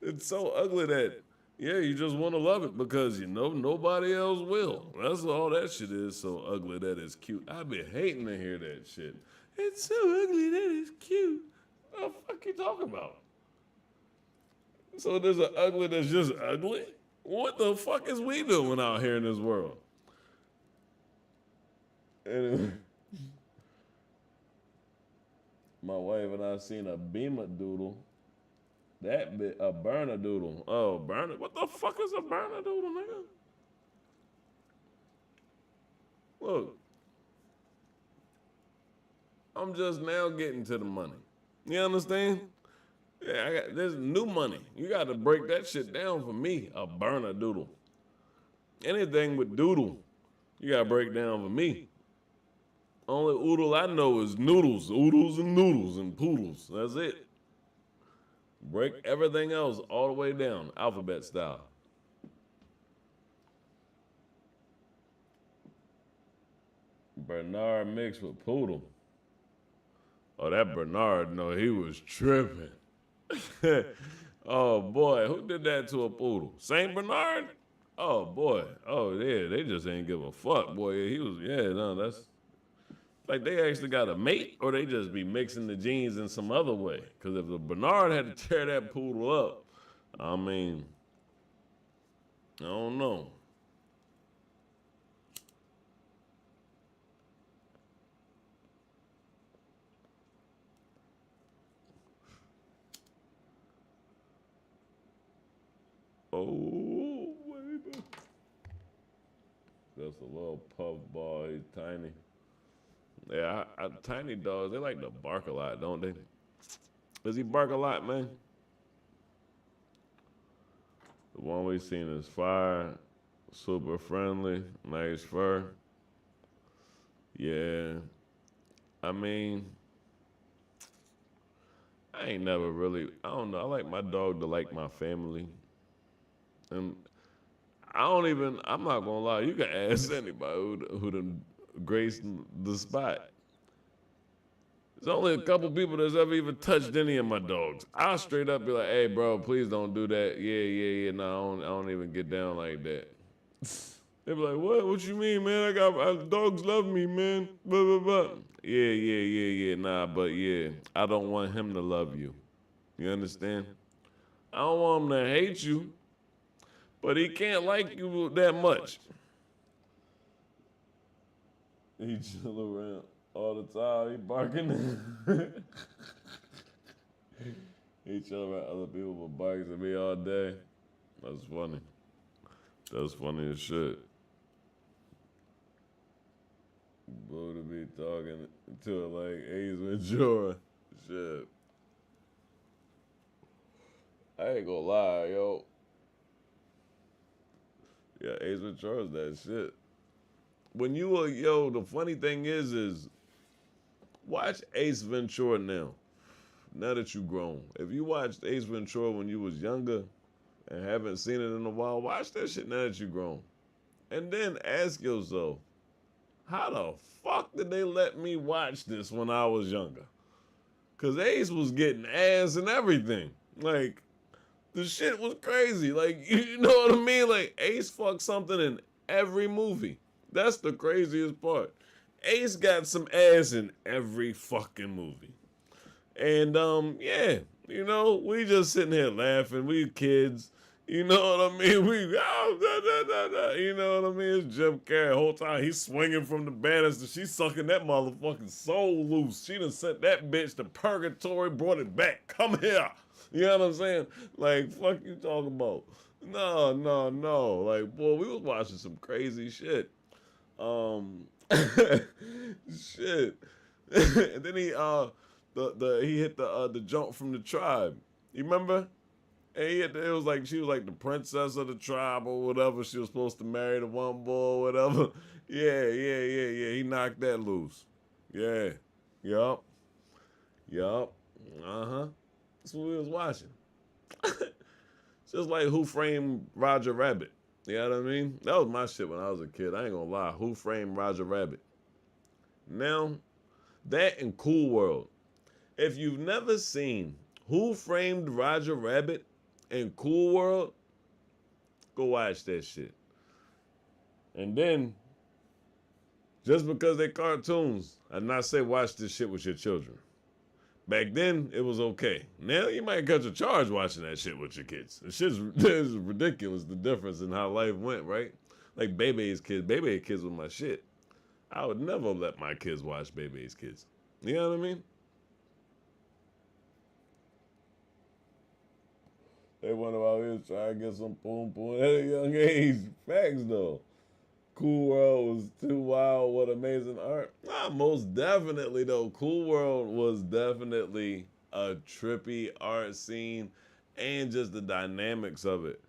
It's so ugly that, yeah, you just want to love it because you know nobody else will. That's all that shit is, so ugly that it's cute. I be hating to hear that shit. It's so ugly that it's cute. What the fuck you talking about? So there's an ugly that's just ugly? What the fuck is we doing out here in this world? Anyway, my wife and I seen a beamer doodle. That bit, a burner doodle. Oh, burner. What the fuck is a burner doodle, nigga? Look, I'm just now getting to the money. You understand? Yeah, there's new money. You got to break that shit down for me. A burner doodle. Anything with doodle, you got to break down for me. Only oodle I know is noodles. Oodles and noodles and poodles. That's it. Break everything else all the way down, alphabet style. Bernard mixed with poodle. Oh, that Bernard, no, he was tripping. Oh, boy, who did that to a poodle? Saint Bernard? Oh, boy. Oh, yeah, they just ain't give a fuck, boy. He was, yeah, no, that's, like they actually got a mate or they just be mixing the genes in some other way. Because if the Bernard had to tear that poodle up, I mean, I don't know. Oh, baby. That's a little puff ball. He's tiny. Yeah, tiny dogs, they like to bark a lot, don't they? Does he bark a lot, man? The one we seen is fire, super friendly, nice fur. Yeah. I mean, I ain't never really, I don't know. I like my dog to like my family. And I'm not gonna lie, you can ask anybody who done graced the spot. There's only a couple people that's ever even touched any of my dogs. I'll straight up be like, hey, bro, please don't do that. Yeah. No, I don't even get down like that. They be like, what? What you mean, man? Dogs love me, man. Blah, blah, blah. Yeah. Nah, but yeah, I don't want him to love you. You understand? I don't want him to hate you, but he can't like you that much. He chill around all the time. He barking. He chill around other people but barks at me all day. That's funny. That's funny as shit. Boo to be talking to it like Ace Ventura. Shit. I ain't gonna lie, yo. Yeah, Ace Ventura's that shit. When you were, yo, the funny thing is watch Ace Ventura now. Now that you grown. If you watched Ace Ventura when you was younger and haven't seen it in a while, watch that shit now that you grown. And then ask yourself, how the fuck did they let me watch this when I was younger? Cause Ace was getting ass and everything. Like, the shit was crazy. Like, you know what I mean? Like, Ace fucked something in every movie. That's the craziest part. Ace got some ass in every fucking movie. And, yeah, you know, we just sitting here laughing. We kids. You know what I mean? You know what I mean? It's Jim Carrey. The whole time he's swinging from the banister. She's sucking that motherfucking soul loose. She done sent that bitch to purgatory, brought it back. Come here. You know what I'm saying? Like, fuck you talking about? No. Like, boy, we was watching some crazy shit. Shit. And then he hit the jump from the tribe. You remember? And it was like she was like the princess of the tribe or whatever. She was supposed to marry the one boy or whatever. Yeah. He knocked that loose. Yeah. Yup. Yup. Uh-huh. That's what we was watching. Just like Who Framed Roger Rabbit. You know what I mean? That was my shit when I was a kid. I ain't gonna lie. Who Framed Roger Rabbit? Now, that and Cool World. If you've never seen Who Framed Roger Rabbit and Cool World, go watch that shit. And then, just because they cartoons, I not say watch this shit with your children. Back then, it was okay. Now, you might catch a charge watching that shit with your kids. The shit's it's ridiculous, the difference in how life went, right? Like Bebe's kids. Bebe's kids was my shit. I would never let my kids watch Bebe's kids. You know what I mean? They wonder why we was trying to get some boom at a young age. Facts though. Cool World was too wild. What amazing art. Nah, most definitely though. Cool World was definitely a trippy art scene and just the dynamics of it.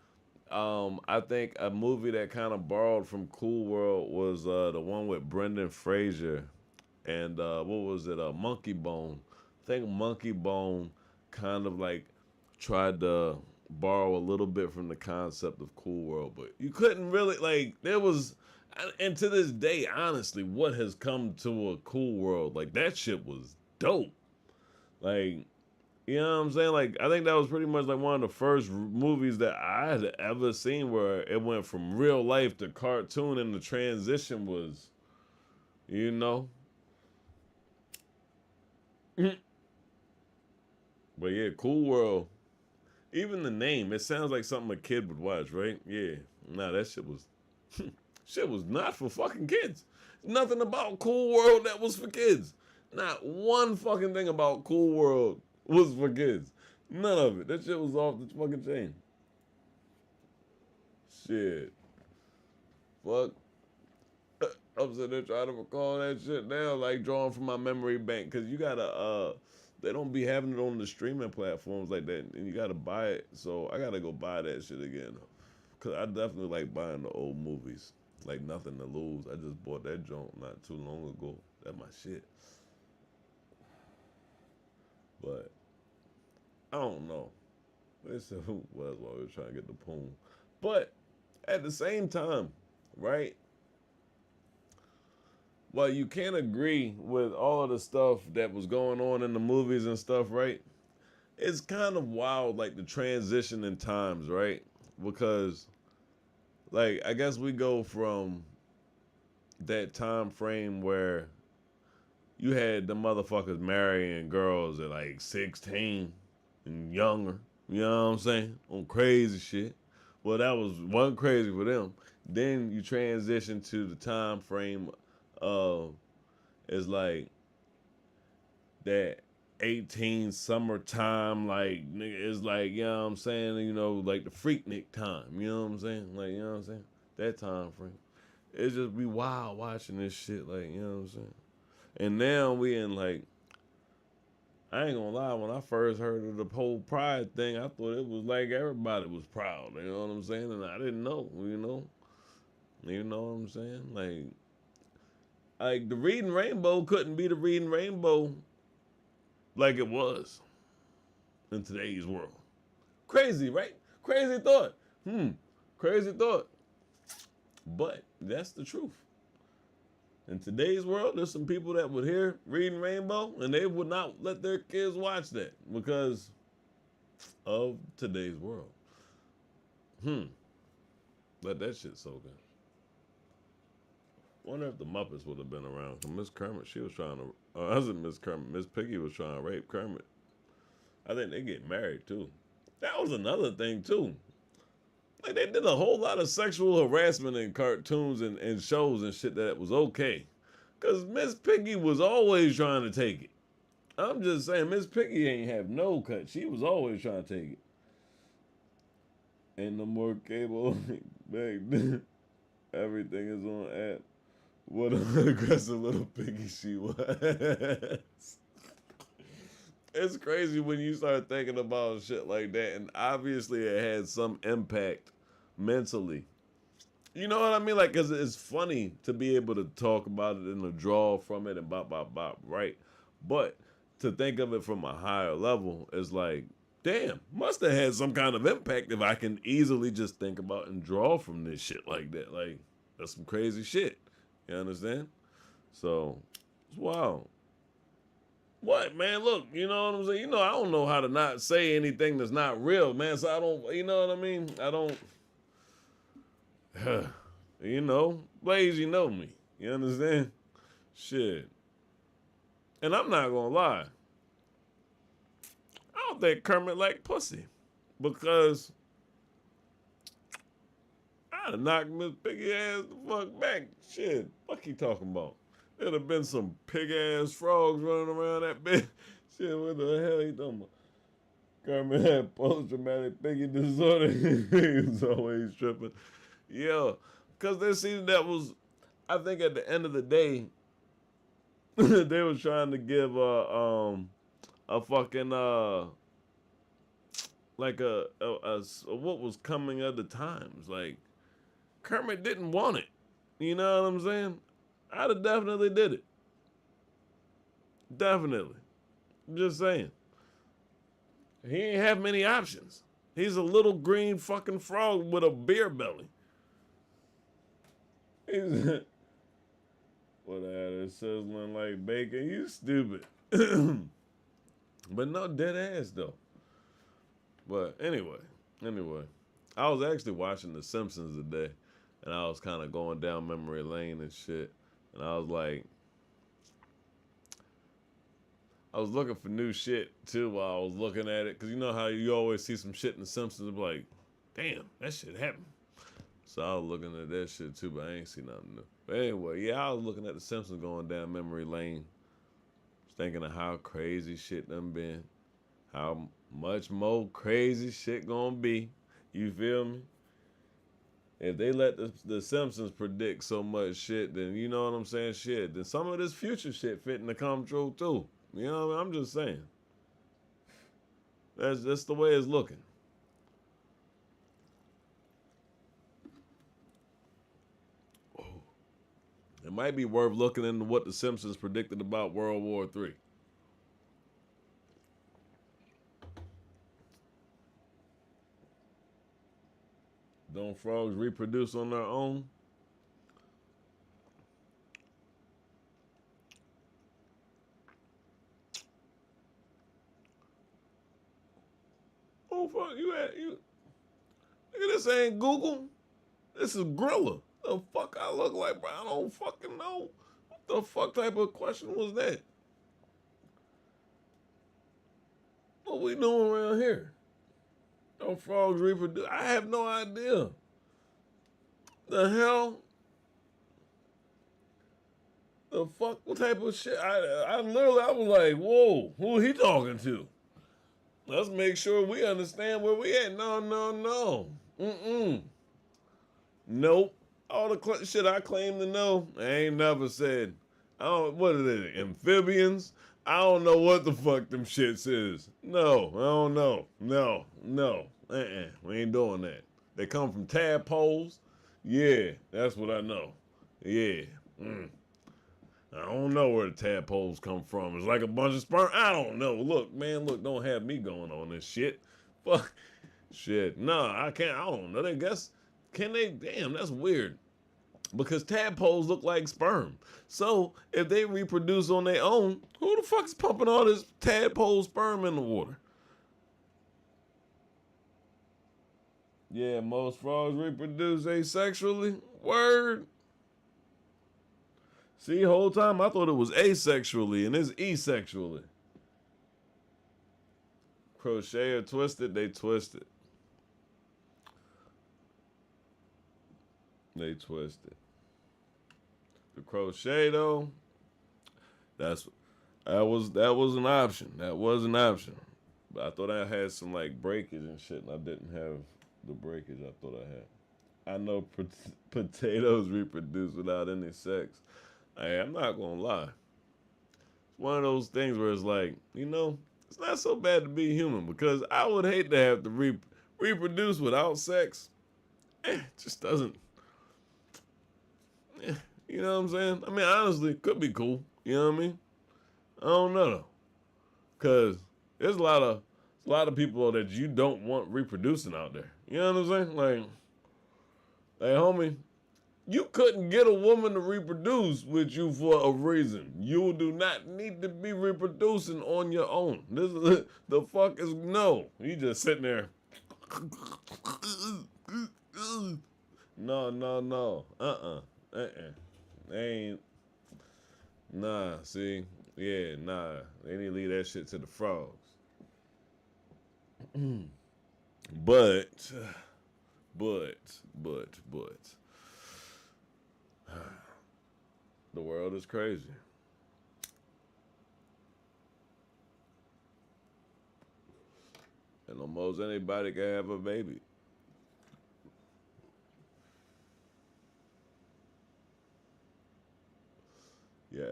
I think a movie that kind of borrowed from Cool World was the one with Brendan Fraser and what was it? Monkey Bone. I think Monkey Bone kind of like tried to borrow a little bit from the concept of Cool World, but you couldn't really like there was and to this day, honestly, what has come to a Cool World, like that shit was dope. Like, you know what I'm saying? Like, I think that was pretty much like one of the first movies that I had ever seen where it went from real life to cartoon and the transition was, you know. But yeah, Cool World. Even the name, it sounds like something a kid would watch, right? Yeah. Nah, that shit was shit was not for fucking kids. Nothing about Cool World that was for kids. Not one fucking thing about Cool World was for kids. None of it. That shit was off the fucking chain. Shit. Fuck. I'm sitting there trying to recall that shit now, like drawing from my memory bank. Cause you gotta they don't be having it on the streaming platforms like that. And you gotta buy it. So I gotta go buy that shit again. Cause I definitely like buying the old movies. Like Nothing to Lose. I just bought that joint not too long ago. That's my shit. But I don't know. They said who was while we were trying to get the poem. But at the same time, right? Well, you can't agree with all of the stuff that was going on in the movies and stuff, right? It's kind of wild, like the transition in times, right? Because, like, I guess we go from that time frame where you had the motherfuckers marrying girls at like 16 and younger. You know what I'm saying? On crazy shit. Well, that was one crazy for them. Then you transition to the time frame of it's like that 18 summertime, like nigga, it's like, you know what I'm saying, you know, like the Freaknik time, you know what I'm saying? Like, you know what I'm saying? That time frame. It's just be wild watching this shit, like, you know what I'm saying? And now we in like, I ain't gonna lie, when I first heard of the whole pride thing, I thought it was like everybody was proud, you know what I'm saying? And I didn't know, you know? You know what I'm saying? Like the Reading Rainbow couldn't be the Reading Rainbow like it was in today's world. Crazy, right? Crazy thought. Crazy thought. But that's the truth. In today's world, there's some people that would hear Reading Rainbow and they would not let their kids watch that because of today's world. Let that shit soak in. Wonder if the Muppets would have been around. Miss Kermit, she was trying to. I wasn't Miss Kermit. Miss Piggy was trying to rape Kermit. I think they get married too. That was another thing too. Like they did a whole lot of sexual harassment in cartoons and shows and shit that was okay. Cause Miss Piggy was always trying to take it. I'm just saying Miss Piggy ain't have no cut. She was always trying to take it. Ain't no more cable back then. Everything is on app. what an aggressive little piggy she was. It's crazy when you start thinking about shit like that, and obviously it had some impact mentally. You know what I mean? Like, cause it's funny to be able to talk about it and to draw from it and bop bop bop, right? But to think of it from a higher level is like, damn, must have had some kind of impact if I can easily just think about and draw from this shit like that. Like, that's some crazy shit. You understand? So, it's wild. What, man? Look, you know what I'm saying? You know, I don't know how to not say anything that's not real, man. So I don't, you know what I mean? I don't, you know, Blaze, you know me. You understand? Shit. And I'm not gonna lie. I don't think Kermit like pussy. Because I'd have knocked Miss Piggy ass the fuck back. Shit. Fuck he talking about? There'd have been some pig ass frogs running around that bitch. Shit, what the hell he talking about? Kermit had post-traumatic piggy disorder. He was always tripping. Yeah. Because they see that was, I think at the end of the day, they was trying to give a fucking like a what was coming of the times. Like Kermit didn't want it. You know what I'm saying? I'd have definitely did it. Definitely. I'm just saying. He ain't have many options. He's a little green fucking frog with a beer belly. He's what that is sizzling like bacon. You stupid. But no, dead ass though. But anyway, I was actually watching The Simpsons today, and I was kind of going down memory lane and shit, and I was like, I was looking for new shit too while I was looking at it, cause you know how you always see some shit in The Simpsons and be like, damn, that shit happened. So I was looking at that shit too, but I ain't see nothing new. But anyway, yeah, I was looking at The Simpsons going down memory lane, thinking of how crazy shit done been, how much more crazy shit gonna be. You feel me? If they let the Simpsons predict so much shit, then you know what I'm saying? Shit, then some of this future shit fitting to come true too. You know what I mean? I'm just saying. That's the way it's looking. It might be worth looking into what the Simpsons predicted about World War III. Don't frogs reproduce on their own? Oh fuck, you look at this ain't Google. This is Grilla. The fuck I look like, bro? I don't fucking know. What the fuck type of question was that? What we doing around here? Don't frogs reproduce? I have no idea. The hell? The fuck? What type of shit? I literally, I was like, whoa, who he talking to? Let's make sure we understand where we at. No, no, no. Mm-mm. Nope. All the shit I claim to know, I ain't never said. I don't, what are they, amphibians? I don't know what the fuck them shits is. No, I don't know. No, no. We ain't doing that. They come from tadpoles. Yeah, that's what I know. Yeah. I don't know where the tadpoles come from. It's like a bunch of sperm. I don't know. Look, man, look, don't have me going on this shit. Fuck. Shit. Nah, I can't. I don't know. They guess. Can they? Damn, that's weird. Because tadpoles look like sperm. So if they reproduce on their own, who the fuck's pumping all this tadpole sperm in the water? Yeah, most frogs reproduce asexually. Word. See, whole time I thought it was asexually and it's asexually. Crochet or twisted, they twisted. They twisted. The crochet though, that's that was an option. That was an option. But I thought I had some like breakage and shit, and I didn't have the breakage I thought I had. I know potatoes reproduce without any sex. Hey, I'm not gonna lie. It's one of those things where it's like, it's not so bad to be human because I would hate to have to reproduce without sex. It just doesn't. eh, You know what I'm saying? I mean, honestly, it could be cool. You know what I mean? I don't know though, cause there's a lot of people that you don't want reproducing out there. You know what I'm saying? Like, homie, you couldn't get a woman to reproduce with you for a reason. You do not need to be reproducing on your own. This is the fuck is no. You just sitting there. No, no, no. They ain't. Nah, see? Yeah, nah. They need to leave that shit to the frogs. But, but, but. The world is crazy. And almost anybody can have a baby. Yeah.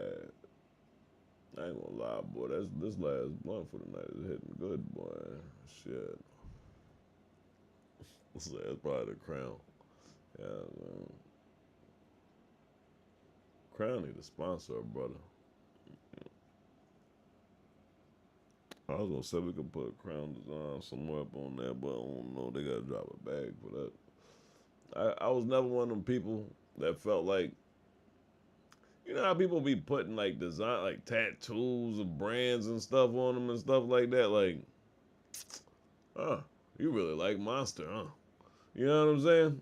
I ain't gonna lie, boy. This last blunt for the night is hitting good, boy. Shit. That's probably the crown. Yeah, man. Crown need to sponsor a brother. I was gonna say we could put Crown Design somewhere up on there, but I don't know. They gotta drop a bag for that. I was never one of them people that felt like, you know how people be putting like design, like tattoos of brands and stuff on them and stuff like that. Like, you really like Monster, huh? You know what I'm saying?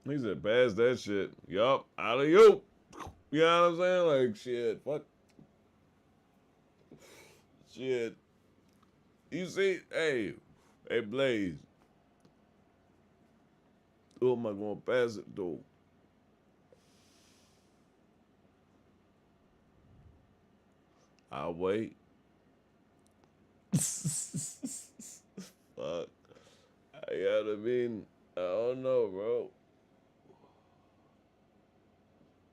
He said, pass that shit. Yup, out of you. You know what I'm saying? Like, shit, fuck. Shit. You see, hey, Blaze, who am I gonna pass it to? I'll wait. Fuck. I gotta mean, I don't know, bro.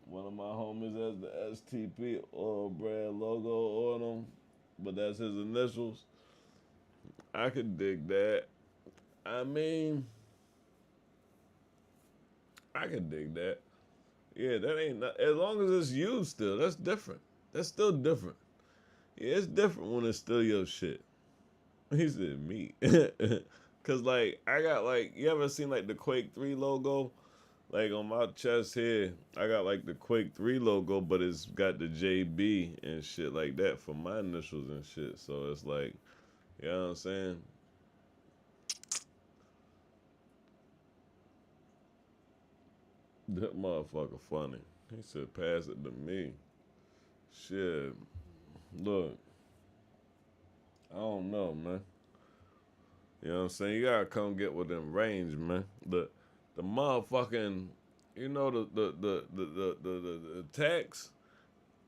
One of my homies has the STP oil brand logo on them, but that's his initials. I could dig that. I mean, I could dig that. Yeah, that ain't not, as long as it's you still. That's different. That's still different. Yeah, it's different when it's still your shit. He said me. Cause like I got like you ever seen like the Quake 3 logo? Like on my chest here, I got like the Quake 3 logo, but it's got the JB and shit like that for my initials and shit. So it's like, you know what I'm saying? That motherfucker funny. He said, pass it to me. Shit. Look, I don't know, man. You know what I'm saying? You gotta come get within range, man. The motherfucking, the tax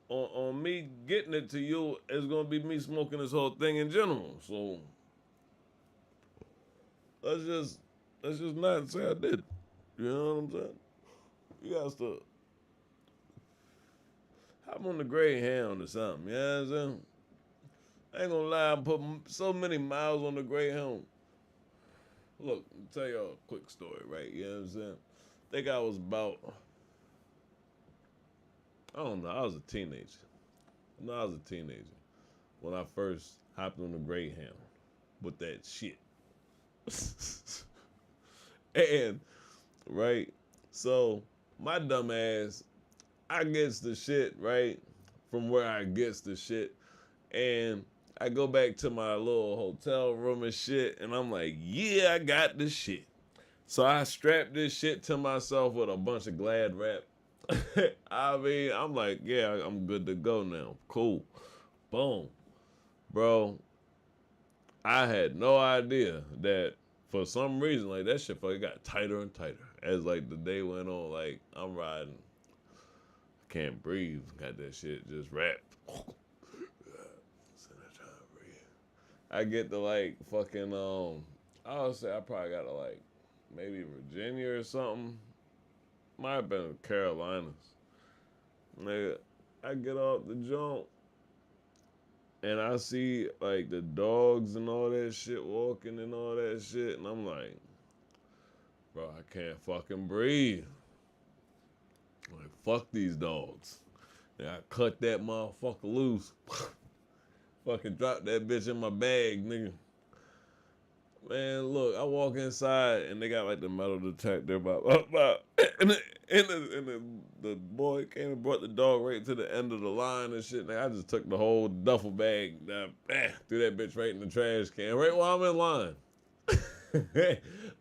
on me getting it to you is gonna be me smoking this whole thing in general. So let's just let's just not say I did. You know what I'm saying? You guys to hop on the Greyhound or something. You know what I'm saying? I ain't gonna lie, I put so many miles on the Greyhound. Look, I'll tell y'all a quick story, right? You know what I'm saying? I think I was about, I don't know, I was a teenager. No, I was a teenager when I first hopped on the Greyhound with that shit. And, right? So, my dumb ass, I gets the shit, right? From where I gets the shit. And I go back to my little hotel room and shit. And I'm like, yeah, I got the shit. So I strapped this shit to myself with a bunch of Glad wrap. I mean, I'm like, yeah, I'm good to go now. Cool. Boom. Bro, I had no idea that for some reason, like that shit fucking got tighter and tighter as like the day went on. Like I'm riding, I can't breathe. Got that shit just wrapped. I get to like fucking I would say I probably got to like maybe Virginia or something. Might have been Carolinas. Nigga, I get off the joint and I see like the dogs and all that shit walking and all that shit, and I'm like, bro, I can't fucking breathe. Like, fuck these dogs. And I cut that motherfucker loose. Fucking drop that bitch in my bag, nigga. Man, look, I walk inside and they got like the metal detector, and the boy came and brought the dog right to the end of the line and shit. And I just took the whole duffel bag, threw that bitch right in the trash can, right while I'm in line.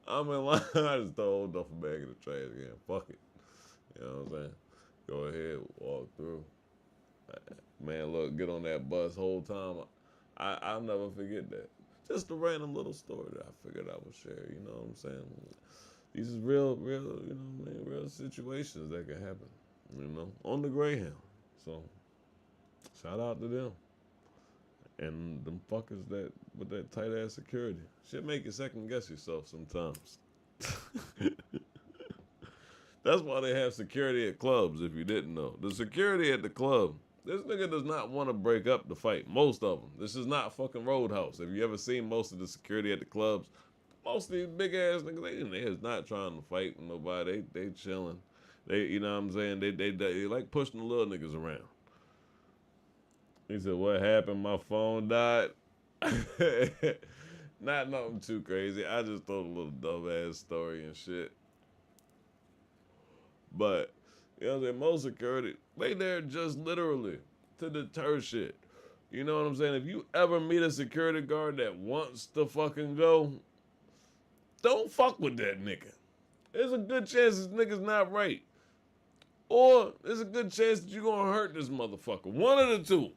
I'm in line. I just throw the whole duffel bag in the trash can. Fuck it. You know what I'm saying? Go ahead, walk through. Man, look, get on that bus whole time. I'll never forget that. Just a random little story that I figured I would share. You know what I'm saying? These is real, you know what I mean? Real situations that can happen. You know, on the Greyhound. So, shout out to them. And them fuckers that with that tight ass security. Shit make you second guess yourself sometimes. That's why they have security at clubs, if you didn't know. The security at the club, this nigga does not want to break up the fight. Most of them. This is not fucking Roadhouse. Have you ever seen most of the security at the clubs? Most of these big ass niggas, they is not trying to fight with nobody. They chilling. They, you know what I'm saying? They like pushing the little niggas around. He said, what happened? My phone died. Not nothing too crazy. I just told a little dumb ass story and shit. But, you know what I'm saying? Most security, they there just literally to deter shit. You know what I'm saying? If you ever meet a security guard that wants to fucking go, don't fuck with that nigga. There's a good chance this nigga's not right. Or there's a good chance that you're gonna hurt this motherfucker. One of the two.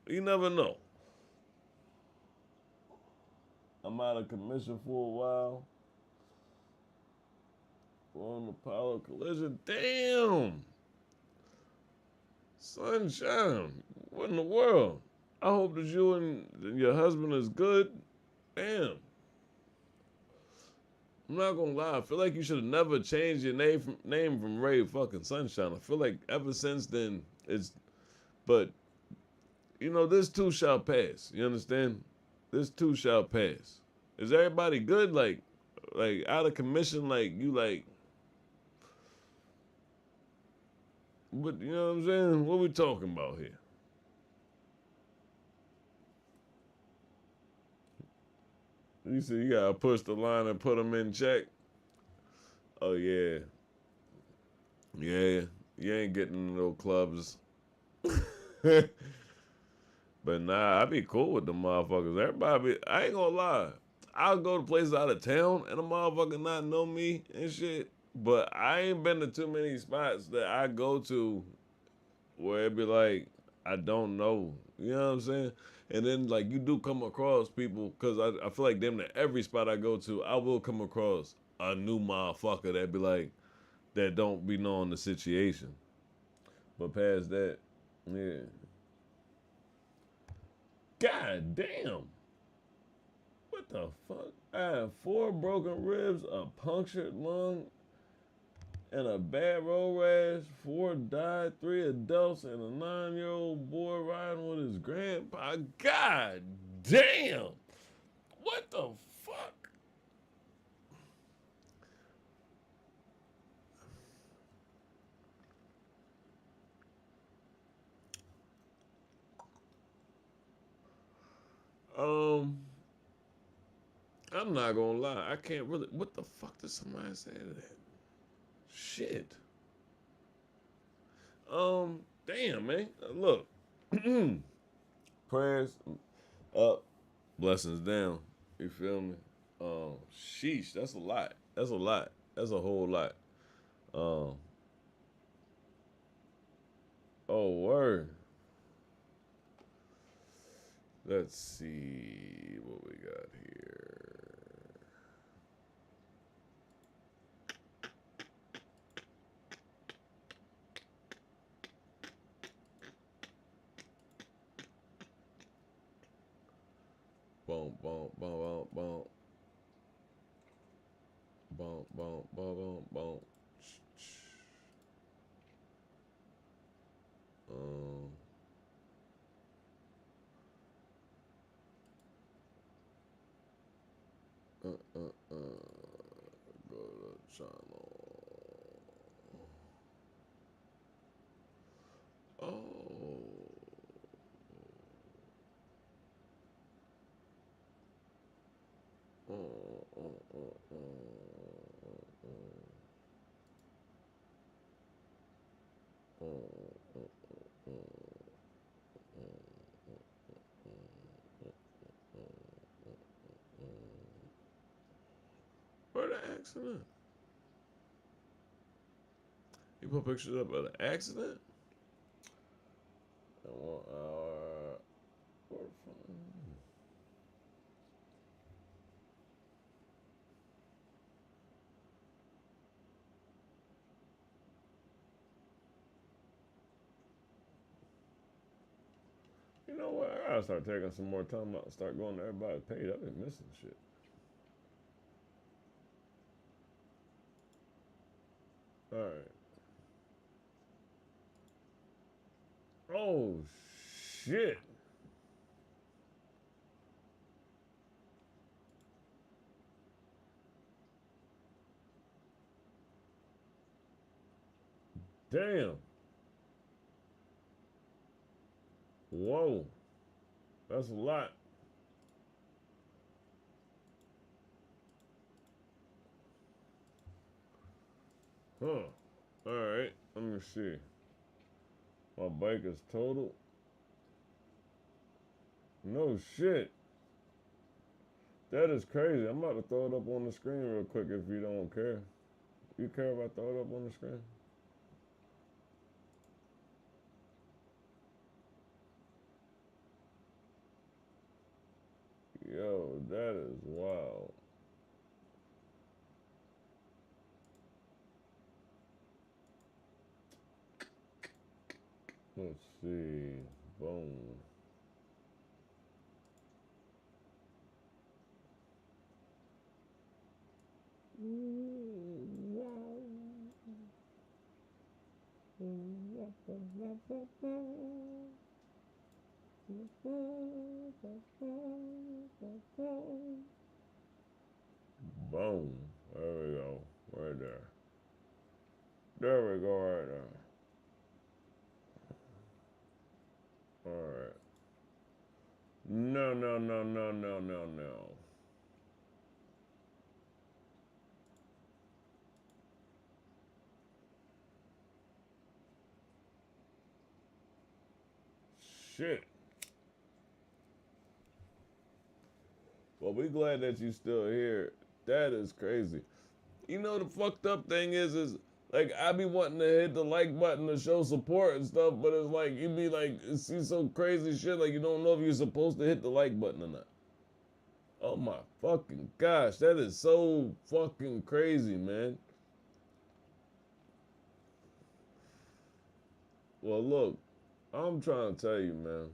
You never know. I'm out of commission for a while. On the power collision. Damn. Sunshine. What in the world? I hope that you and your husband is good. Damn. I'm not gonna lie. I feel like you should have never changed your name from Ray fucking Sunshine. I feel like ever since then it's. But you know, this too shall pass. You understand? This too shall pass. Is everybody good? Like out of commission? Like you like. But you know what I'm saying? What we talking about here? You see, you gotta push the line and put them in check. Oh yeah, yeah. You ain't getting in those clubs. But nah, I be cool with the motherfuckers. Everybody be, I ain't gonna lie. I'll go to places out of town and the motherfucker not know me and shit. But I ain't been to too many spots that I go to where it be like, I don't know. You know what I'm saying? And then like you do come across people, cause I feel like damn near every spot I go to, I will come across a new motherfucker that be like, that don't be knowing the situation. But past that, yeah. God damn. What the fuck? I have 4 broken ribs, a punctured lung, and a bad road rash. 4 died, 3 adults, and a 9-year-old boy riding with his grandpa. God damn. What the fuck? Um, I'm not gonna lie. I can't really. What the fuck did somebody say to that? Shit. Damn, man. Look. Prayers up, blessings down. You feel me? Sheesh, that's a lot. That's a lot. That's a whole lot. Um, oh word. Let's see what we got here. Boom, boom, boom, boom, boom. Boom, boom, boom, boom, boom. Um, uh, uh, uh, go to channel. Oh. Where the accident? You put pictures up of the accident? I want our. You know what? I gotta start taking some more time out and start going to everybody's page. I've been missing shit. Alright. Oh, shit. Damn. Whoa. That's a lot. Huh. Alright. Let me see. My bike is totaled. No shit. That is crazy. I'm about to throw it up on the screen real quick if you don't care. You care if I throw it up on the screen? Yo, that is wild. Let's see. Boom. Boom. There we go. Right there. There we go right there. Alright. No, no, no, no, no, no, no. Shit. Well, we glad that you still here. That is crazy. You know the fucked up thing is like I be wanting to hit the like button to show support and stuff, but it's like you be like see some crazy shit like you don't know if you're supposed to hit the like button or not. Oh my fucking gosh, that is so fucking crazy, man. Well, look, I'm trying to tell you, man.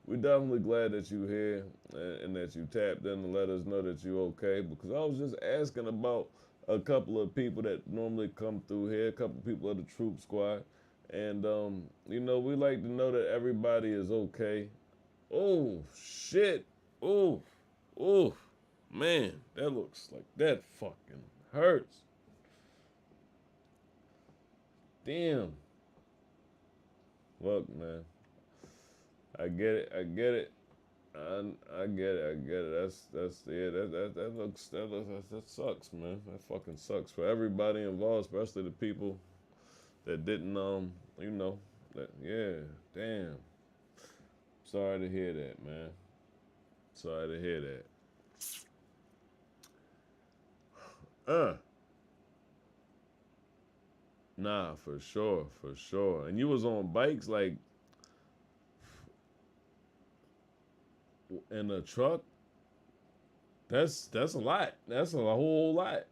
We're definitely glad that you're here and that you tapped in to let us know that you're okay. Because I was just asking about a couple of people that normally come through here, a couple of people of the Troop Squad. And, you know, we like to know that everybody is okay. Oh, shit. Oh, oh, man, that looks like that fucking hurts. Damn. Look, man, I get it. I get it. I get it. I get it. That's yeah. That sucks, man. That fucking sucks for everybody involved, especially the people that didn't you know that yeah. Damn. Sorry to hear that, man. Sorry to hear that. Uh. Nah, for sure, for sure. And you was on bikes like in a truck. That's a lot. That's a whole lot.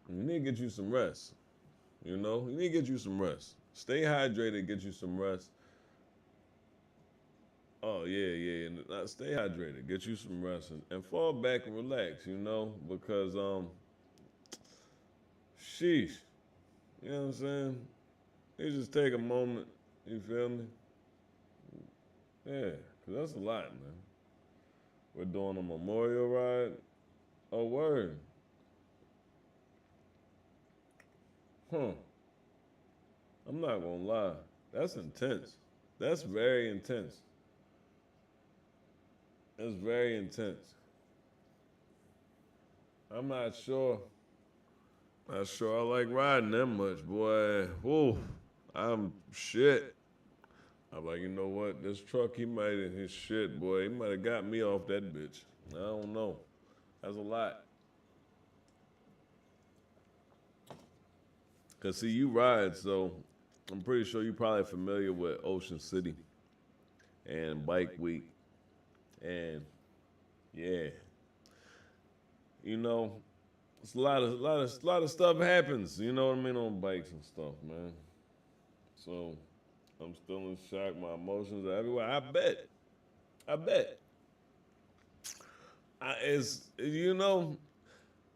You need to get you some rest. You know, you need to get you some rest. Stay hydrated, get you some rest. Oh yeah, yeah. And stay hydrated, get you some rest, and fall back and relax. You know, because sheesh, You know what I'm saying? You just take a moment. You feel me? Yeah, because that's a lot, man. We're doing a memorial ride. Oh, word. Huh. I'm not going to lie. That's intense. That's very intense. That's very intense. I'm not sure. Not sure I like riding that much, boy. Whoa. I'm shit. I'm like, you know what? This truck, he might have his shit, boy. He might have got me off that bitch. I don't know. That's a lot. Cause see, you ride, so I'm pretty sure you're probably familiar with Ocean City and Bike Week, and yeah, you know, it's a lot of stuff happens. You know what I mean on bikes and stuff, man. So I'm still in shock. My emotions are everywhere. I bet. It's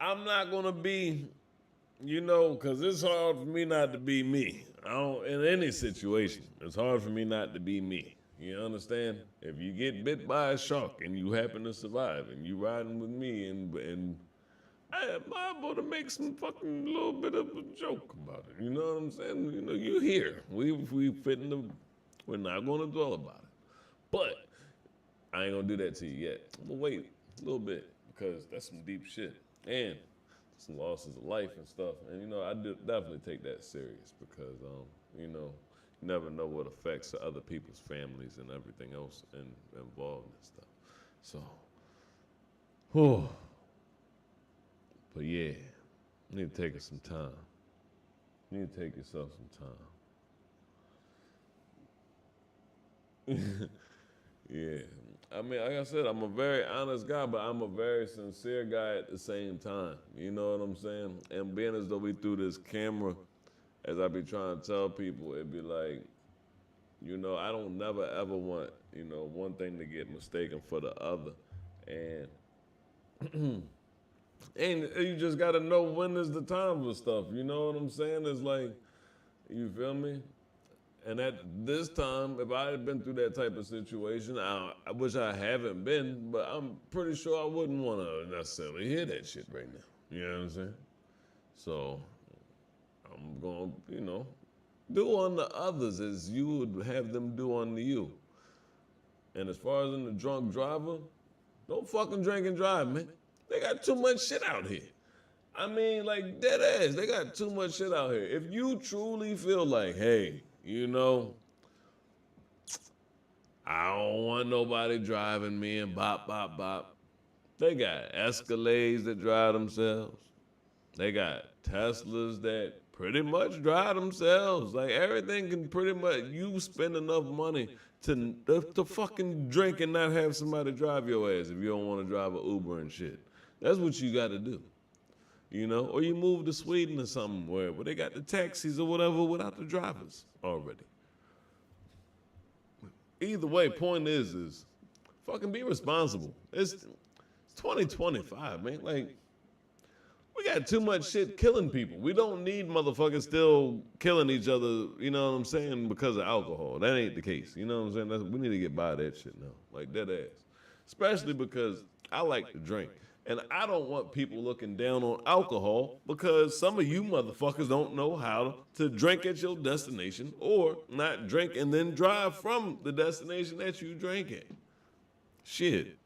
I'm not gonna be because it's hard for me not to be me. I don't in any situation. It's hard for me not to be me. You understand? If you get bit by a shark and you happen to survive and you riding with me and I am liable to make some fucking little bit of a joke about it. You know what I'm saying? You here. We fit in the. We're not gonna dwell about it. But I ain't gonna do that to you yet. I'm gonna wait a little bit because that's some deep shit. And some losses of life and stuff. And I definitely take that serious because you never know what affects other people's families and everything else involved and stuff. So, whew. But yeah, you need to take us some time. You need to take yourself some time. Yeah. I mean, like I said, I'm a very honest guy, but I'm a very sincere guy at the same time. You know what I'm saying? And being as though we threw this camera, as I be trying to tell people, it'd be like, I don't never ever want, one thing to get mistaken for the other. And and you just gotta know when is the time for stuff. You know what I'm saying? It's like, you feel me? And at this time, if I had been through that type of situation, I wish I haven't been, but I'm pretty sure I wouldn't want to necessarily hear that shit right now. You know what I'm saying? So I'm going to, do unto others as you would have them do unto you. And as far as in the drunk driver, don't fucking drink and drive, man. They got too much shit out here. I mean, like, dead ass. They got too much shit out here. If you truly feel like, hey, I don't want nobody driving me and bop, bop, bop. They got Escalades that drive themselves. They got Teslas that pretty much drive themselves. Like, everything can pretty much, you spend enough money to fucking drink and not have somebody drive your ass if you don't want to drive an Uber and shit. That's what you got to do. Or you move to Sweden or something where they got the taxis or whatever without the drivers already. Either way, point is fucking be responsible. It's 2025, man. Like, we got too much shit killing people. We don't need motherfuckers still killing each other, you know what I'm saying, because of alcohol. That ain't the case. You know what I'm saying? We need to get by that shit now. Like, dead ass. Especially because I like to drink. And I don't want people looking down on alcohol because some of you motherfuckers don't know how to drink at your destination or not drink and then drive from the destination that you drank at. Shit.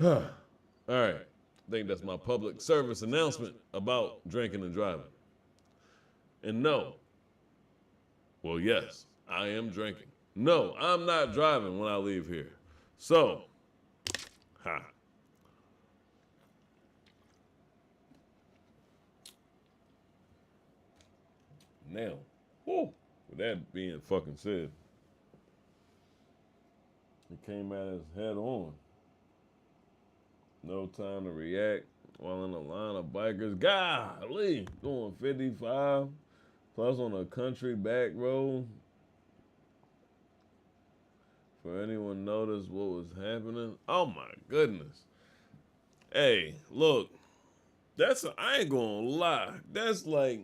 All right. I think that's my public service announcement about drinking and driving. And no. Well, yes, I am drinking. No, I'm not driving when I leave here. So, ha. Now, with that being fucking said, it came at us head on. No time to react while in a line of bikers. Golly, going 55 plus on a country back road. For anyone noticed what was happening? Oh my goodness. Hey, look, I ain't gonna lie. That's like,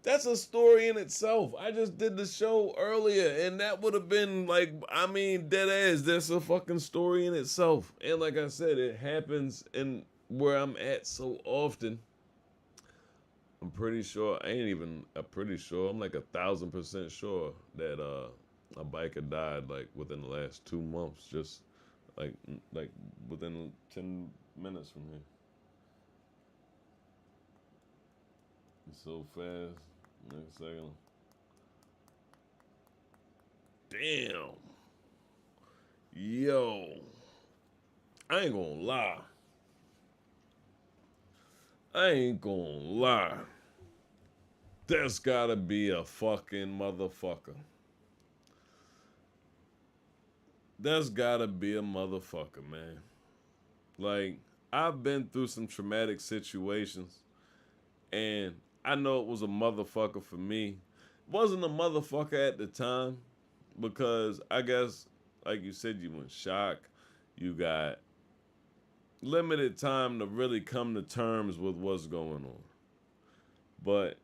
That's a story in itself. I just did the show earlier, and that would have been like, I mean, dead ass. That's a fucking story in itself. And like I said, it happens in where I'm at so often. I'm pretty sure. I ain't even. I'm pretty sure. I'm like 1,000% sure that a biker died like within the last 2 months. Just like like within 10 minutes from here. It's so fast. Next second. Damn. Yo. I ain't gonna lie. I ain't gonna lie. That's gotta be a fucking motherfucker. That's gotta be a motherfucker, man. Like, I've been through some traumatic situations, and I know it was a motherfucker for me. It wasn't a motherfucker at the time, because I guess, like you said, you were in shock. You got limited time to really come to terms with what's going on. But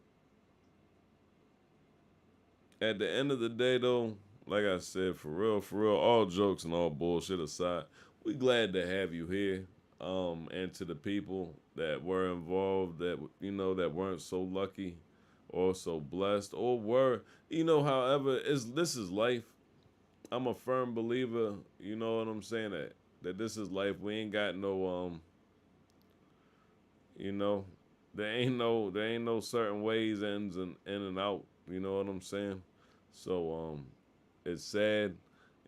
at the end of the day, though, like I said, for real, all jokes and all bullshit aside, we glad to have you here. And to the people that were involved, that that weren't so lucky, or so blessed, or were, however, this is life. I'm a firm believer. You know what I'm saying, that this is life. We ain't got no you know, there ain't no certain ways ends and in and out. You know what I'm saying? So it's sad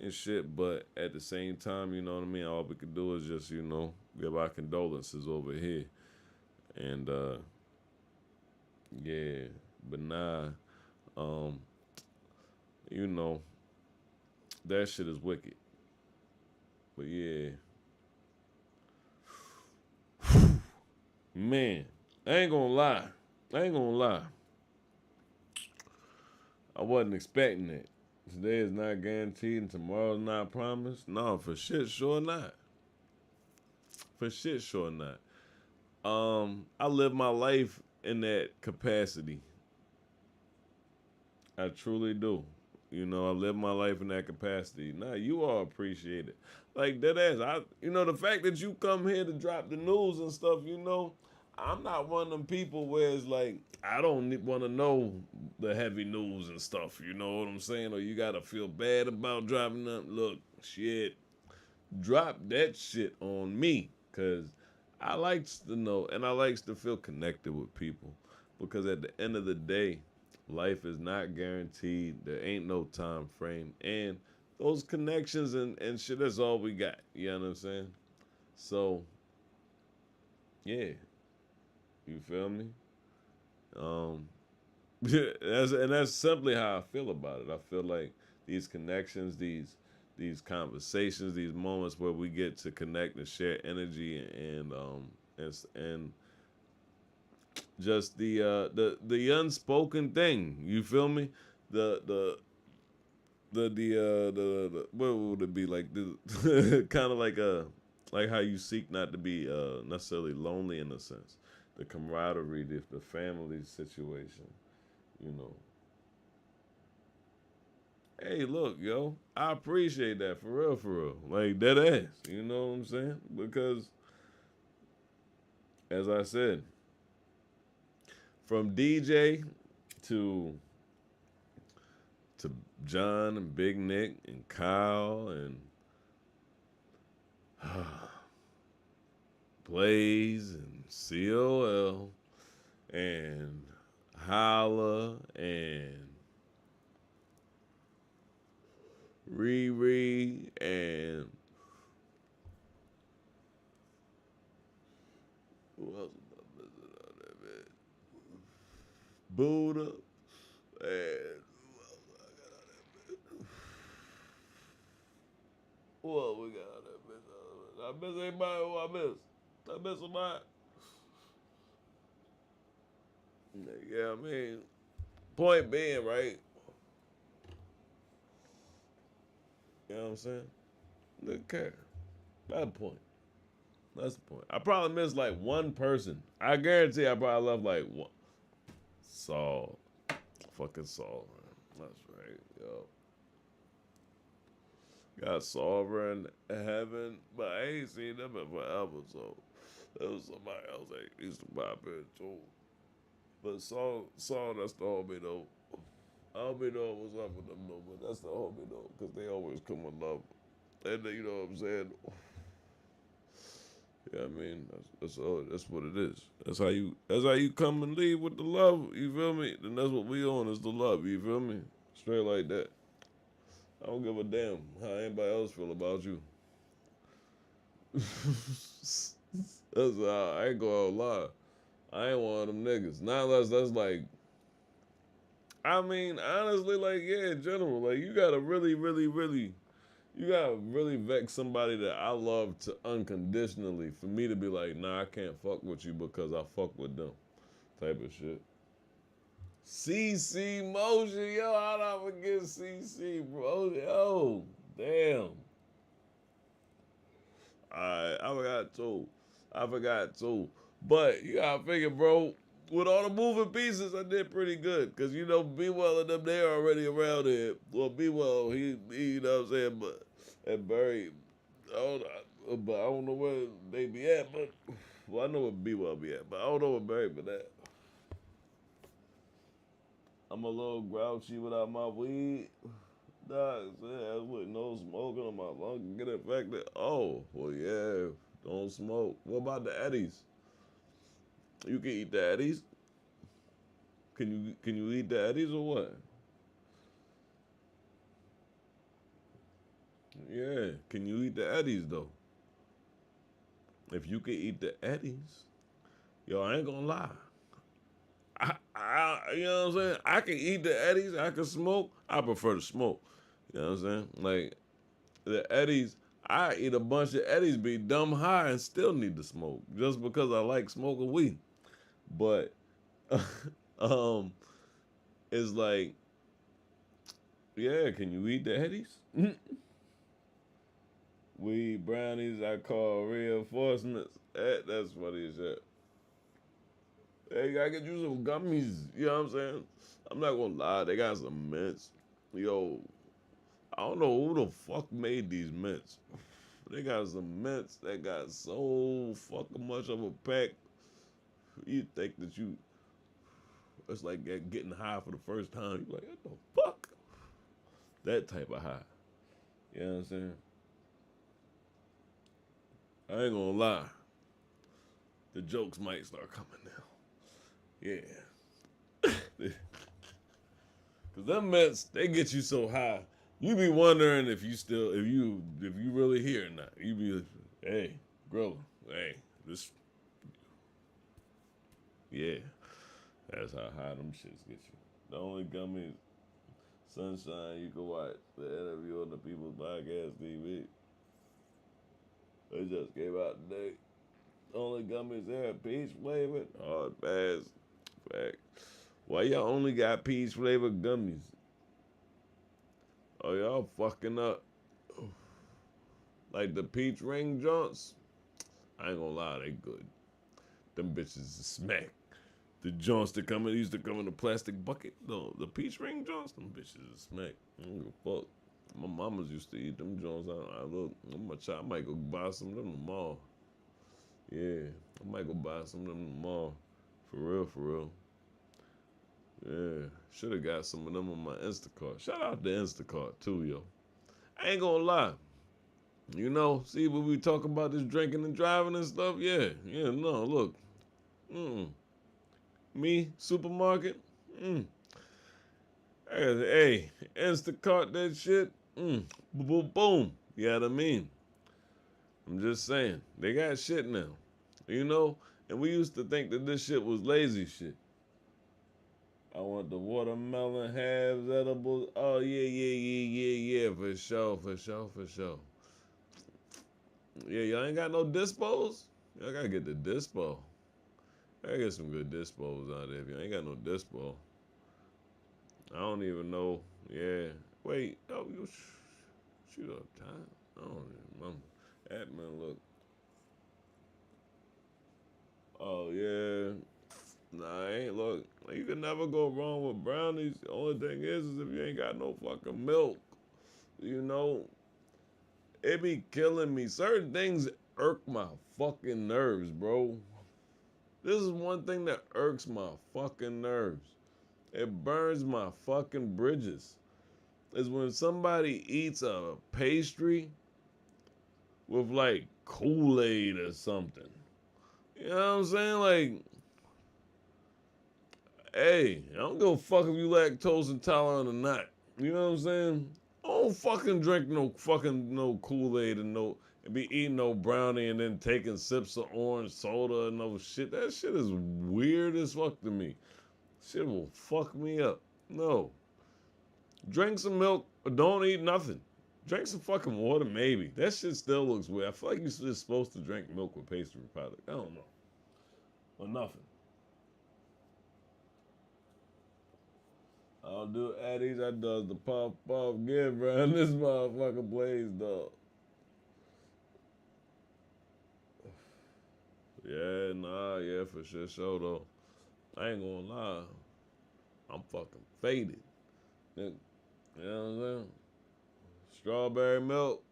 and shit, but at the same time, you know what I mean? All we can do is just, give our condolences over here. And yeah, but nah, um, you know, that shit is wicked. But yeah. Man, I ain't gonna lie. I ain't gonna lie. I wasn't expecting it. Today is not guaranteed and tomorrow's not promised. No, for shit, sure not. For shit, sure not. I live my life in that capacity. I truly do. I live my life in that capacity. Nah, you all appreciate it. Like that ass. The fact that you come here to drop the news and stuff, I'm not one of them people where it's like, I don't want to know the heavy news and stuff. You know what I'm saying? Or you got to feel bad about dropping up. Look, shit, drop that shit on me. Because I likes to know and I likes to feel connected with people. Because at the end of the day, life is not guaranteed. There ain't no time frame. And those connections and shit, that's all we got. You know what I'm saying? So, yeah. You feel me? Um, that's simply how I feel about it. I feel like these connections, these conversations, these moments where we get to connect and share energy and just the unspoken thing. You feel me? The what would it be like? The kind of like how you seek not to be necessarily lonely in a sense. The camaraderie, the family situation, you know. Hey, look, yo, I appreciate that for real. Like that ass, you know what I'm saying? Because as I said, from DJ to to John and Big Nick and Kyle and Blaze and COL and Holla and Riri and who else was I missing on that, man? Buddha and who else we got on that bitch? I miss anybody who I miss. I miss somebody. Yeah, I mean, point being, right? You know what I'm saying? Look care. That's the point. That's the point. I probably missed like one person. I guarantee I probably left like one. Saul, fucking Solver. That's right, yo. Got Solver in heaven, but I ain't seen them in forever, so there was somebody else that used to pop in too. But Saul, that's the homie though. I don't be knowing what's up with them though, but that's the homie though, because they always come with love. And you know what I'm saying? Yeah, I mean, that's what it is. That's how you come and leave with the love, you feel me? Then that's what we on, is the love, you feel me? Straight like that. I don't give a damn how anybody else feel about you. That's how I ain't gonna lie. I ain't one of them niggas. Not unless that's like, I mean, honestly, like, yeah, in general, like, you gotta really, really, really, you gotta really vex somebody that I love to unconditionally for me to be like, nah, I can't fuck with you because I fuck with them, type of shit. CC Motion, yo, how did I forget CC, bro? Yo, damn. I forgot too. But you gotta figure, bro, with all the moving pieces, I did pretty good. Cause you know, B Well and them, they already around here. Well, B Well, he you know what I'm saying, but and Barry, but I don't know where they be at, but well, I know where B Well be at, but I don't know where Barry be at. I'm a little grouchy without my weed. Dog, yeah, with no smoking on my lungs, get infected. Oh, well, yeah, don't smoke. What about the Eddies? You can eat the Eddies. Can you eat the Eddies or what? Yeah, can you eat the Eddies though? If you can eat the Eddies, yo, I ain't gonna lie. You know what I'm saying? I can eat the Eddies. I can smoke. I prefer to smoke. You know what I'm saying? Like the Eddies, I eat a bunch of Eddies, be dumb high, and still need to smoke just because I like smoking weed. But it's like, yeah, can you eat the Eddies? Weed brownies I call reinforcements. That's funny as shit. Hey, I get you some gummies. You know what I'm saying? I'm not gonna lie, they got some mints. Yo, I don't know who the fuck made these mints. They got some mints that got so fucking much of a pack. You think that it's like getting high for the first time. You're like, what the fuck? That type of high. You know what I'm saying? I ain't gonna lie. The jokes might start coming now. Yeah. Cause them mints, they get you so high. You be wondering if you really here or not. You be, hey, Grilla, hey, this, yeah. That's how high them shits get you. The only gummies, Sunshine, you can watch the interview on the People's Podcast TV. They just came out today. The only gummies there, peach flavored, hard pass. Fact. Why y'all only got peach flavored gummies? Oh, y'all fucking up. Like the peach ring joints, I ain't gonna lie, they good. Them bitches is smack. The joints that used to come in a plastic bucket. No, the peach ring joints, them bitches is smack. I don't give a fuck. My mamas used to eat them joints. I might go buy some of them tomorrow. Yeah, I might go buy some of them tomorrow. For real, for real. Yeah, should have got some of them on my Instacart. Shout out to Instacart too, yo. I ain't gonna lie. You know, see when we talk about this drinking and driving and stuff, yeah, no, look. Mm. Me, supermarket, hey, Instacart that shit, boom, boom, boom. You know what I mean? I'm just saying, they got shit now, you know? And we used to think that this shit was lazy shit. I want the watermelon halves, edibles. Oh, yeah, for sure, for sure, for sure. Yeah, y'all ain't got no dispos? Y'all gotta get the dispo. I get some good dispos out there. If you ain't got no dispo, I don't even know. Yeah. Wait. Oh, you shoot up time. I don't even remember. Admin, look. Oh, yeah. Nah, I ain't look. You can never go wrong with brownies. The only thing is if you ain't got no fucking milk. You know, it be killing me. Certain things irk my fucking nerves, bro. This is one thing that irks my fucking nerves. It burns my fucking bridges. Is when somebody eats a pastry with like Kool-Aid or something. You know what I'm saying? Like, hey, I don't give a fuck if you lactose intolerant or not. You know what I'm saying? I don't fucking drink no Kool-Aid and be eating no brownie and then taking sips of orange soda and no shit. That shit is weird as fuck to me. Shit will fuck me up. No. Drink some milk or don't eat nothing. Drink some fucking water, maybe. That shit still looks weird. I feel like you're just supposed to drink milk with pastry product. I don't know. Or nothing. I'll do Addies. I does the pop give around this motherfucker blaze dog. Yeah, nah, yeah, for sure though. I ain't gonna lie. I'm fucking faded. You know what I'm saying? Strawberry milk.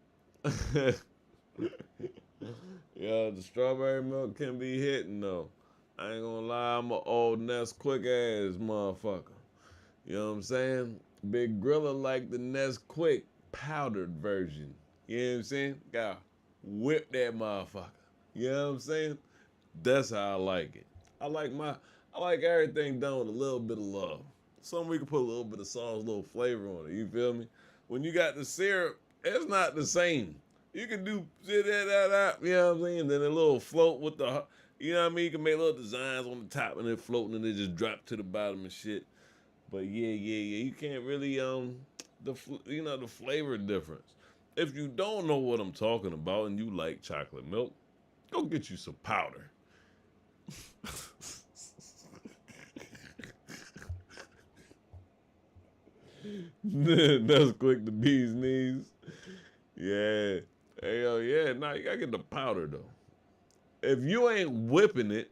Yeah, the strawberry milk can be hitting though. I ain't gonna lie, I'm an old Nesquik ass motherfucker. You know what I'm saying? Big Grilla like the Nesquik powdered version. You know what I'm saying? Gotta whip that motherfucker. You know what I'm saying? That's how I like it. I like everything done with a little bit of love. Something we can put a little bit of sauce, a little flavor on it. You feel me? When you got the syrup, it's not the same. You can do shit that, you know what I'm saying? Then a little float with the, you know what I mean? You can make little designs on the top and then floating and then just drop to the bottom and shit. But yeah. You can't really the flavor difference. If you don't know what I'm talking about and you like chocolate milk, go get you some powder. That's quick the bee's knees. Yeah. Hey, yo, yeah. Nah, you gotta get the powder though. If you ain't whipping it,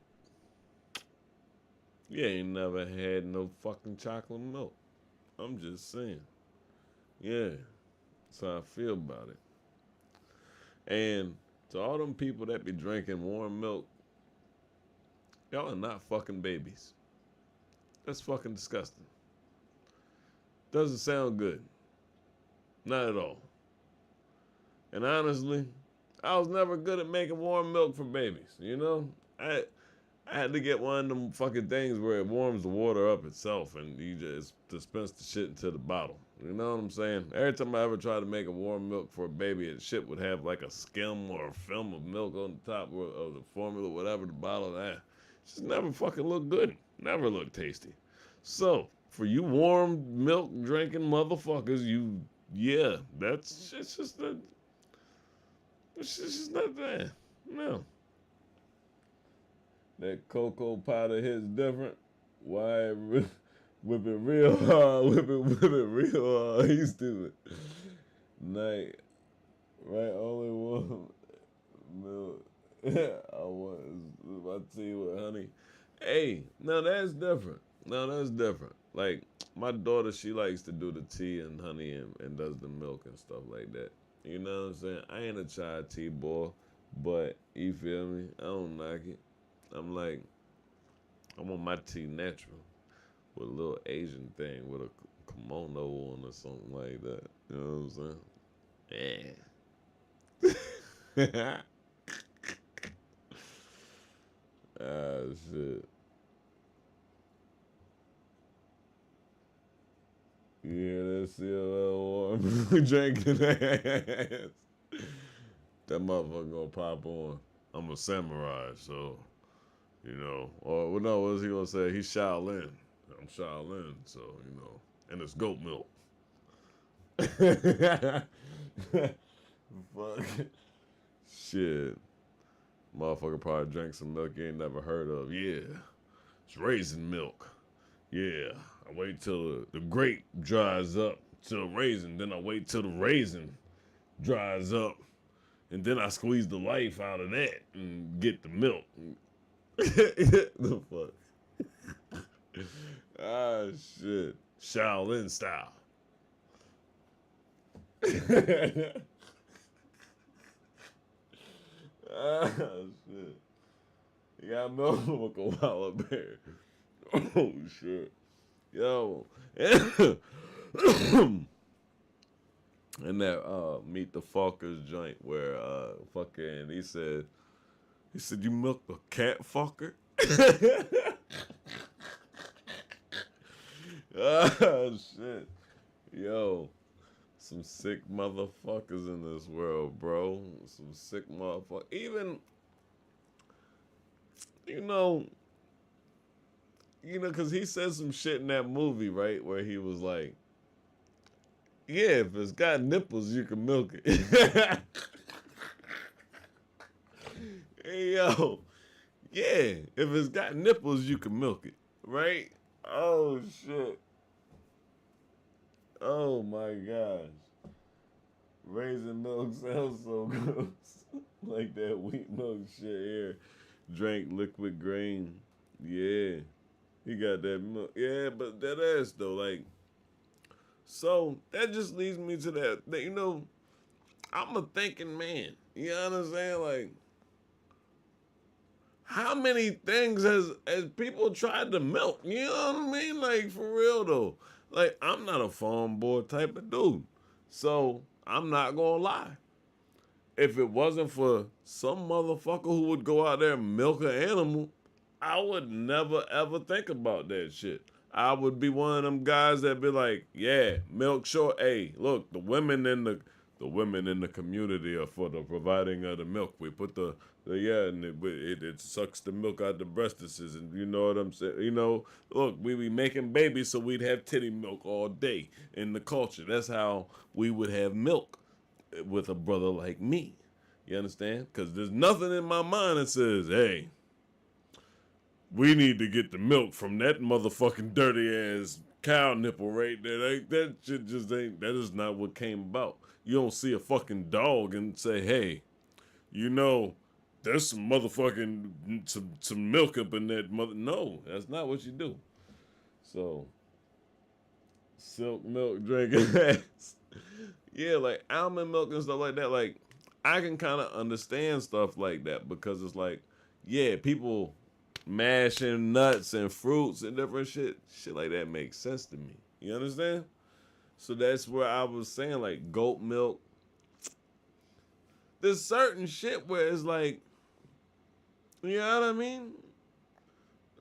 you ain't never had no fucking chocolate milk. I'm just saying. Yeah. That's how I feel about it. And to all them people that be drinking warm milk, y'all are not fucking babies. That's fucking disgusting. Doesn't sound good. Not at all. And honestly, I was never good at making warm milk for babies. You know, I had to get one of them fucking things where it warms the water up itself and you just dispense the shit into the bottle. You know what I'm saying? Every time I ever tried to make a warm milk for a baby, it shit would have like a skim or a film of milk on the top of the formula, whatever the bottle that. Just never fucking looked good. Never looked tasty. So, for you warm milk drinking motherfuckers, it's just not that. No. That cocoa powder hits different. Why whip it real hard, whip it real hard. You stupid. Night, right? Only one milk. I want my tea with honey. Hey, no, that's different. No, that's different. Like my daughter, she likes to do the tea and honey and does the milk and stuff like that. You know what I'm saying? I ain't a chai tea boy, but you feel me? I don't knock it. I'm like, I want my tea natural with a little Asian thing with a kimono on or something like that. You know what I'm saying? Yeah. Ah, shit. Yeah, that's still warm. Drinking ass. That motherfucker gonna pop on. I'm a samurai, so, Or, well, no, what was he gonna say? He's Shaolin. I'm Shaolin, so, And it's goat milk. Fuck. Shit. Motherfucker probably drank some milk you ain't never heard of. Yeah. It's raisin milk. Yeah. I wait till the grape dries up to a raisin. Then I wait till the raisin dries up. And then I squeeze the life out of that and get the milk. The fuck? Ah, shit. Shaolin style. Ah, shit. You got milk with a koala bear. Oh, shit. Yo. And that Meet the Fuckers joint where fucking he said you milked a cat fucker? Ah, shit. Yo. Some sick motherfuckers in this world, bro. Some sick motherfuckers. Even, you know, because he said some shit in that movie, right? Where he was like, yeah, if it's got nipples, you can milk it. Hey, yo. Yeah, if it's got nipples, you can milk it. Right? Oh, shit. Oh, my gosh. Raisin milk sounds so gross. Like that wheat milk shit here. Drank liquid grain. Yeah. He got that milk. Yeah, but that ass though, like, so that just leads me to that, I'm a thinking man. You know what I'm saying? Like, how many things has people tried to milk? You know what I mean? Like, for real though. Like, I'm not a farm boy type of dude. So I'm not gonna lie. If it wasn't for some motherfucker who would go out there and milk an animal, I would never ever think about that shit. I would be one of them guys that be like, yeah, milk short. Hey, look, the women in the community are for the providing of the milk. We put and it sucks the milk out the breastises, and you know what I'm saying. Look, we be making babies so we'd have titty milk all day in the culture. That's how we would have milk with a brother like me. You understand? Because there's nothing in my mind that says, hey, we need to get the milk from that motherfucking dirty ass cow nipple right there. That shit just ain't, that is not what came about. You don't see a fucking dog and say, hey, there's some motherfucking, some milk up in that mother. No, that's not what you do. So, silk milk drinking ass. Yeah, like almond milk and stuff like that. Like, I can kind of understand stuff like that because it's like, yeah, people mashing nuts and fruits and different shit like that makes sense to me. You understand? So that's where I was saying, like, goat milk. There's certain shit where it's like, you know what I mean?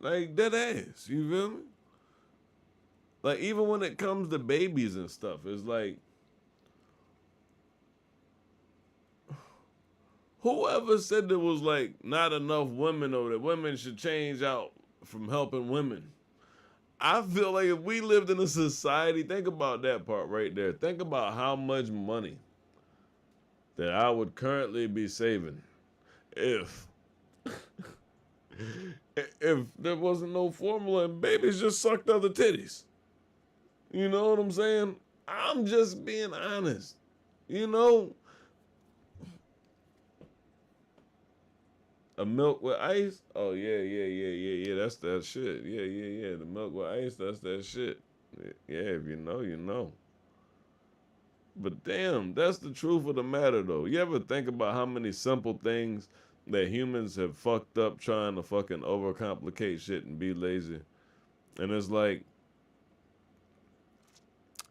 Like, that ass. You feel me? Like, even when it comes to babies and stuff, it's like, whoever said there was like not enough women or that women should change out from helping women? I feel like if we lived in a society, think about that part right there. Think about how much money that I would currently be saving if if there wasn't no formula and babies just sucked other titties. You know what I'm saying? I'm just being honest. You know, a milk with ice? Oh yeah. That's that shit. Yeah. The milk with ice, that's that shit. Yeah, if you know, you know. But damn, that's the truth of the matter though. You ever think about how many simple things that humans have fucked up trying to fucking overcomplicate shit and be lazy? And it's like,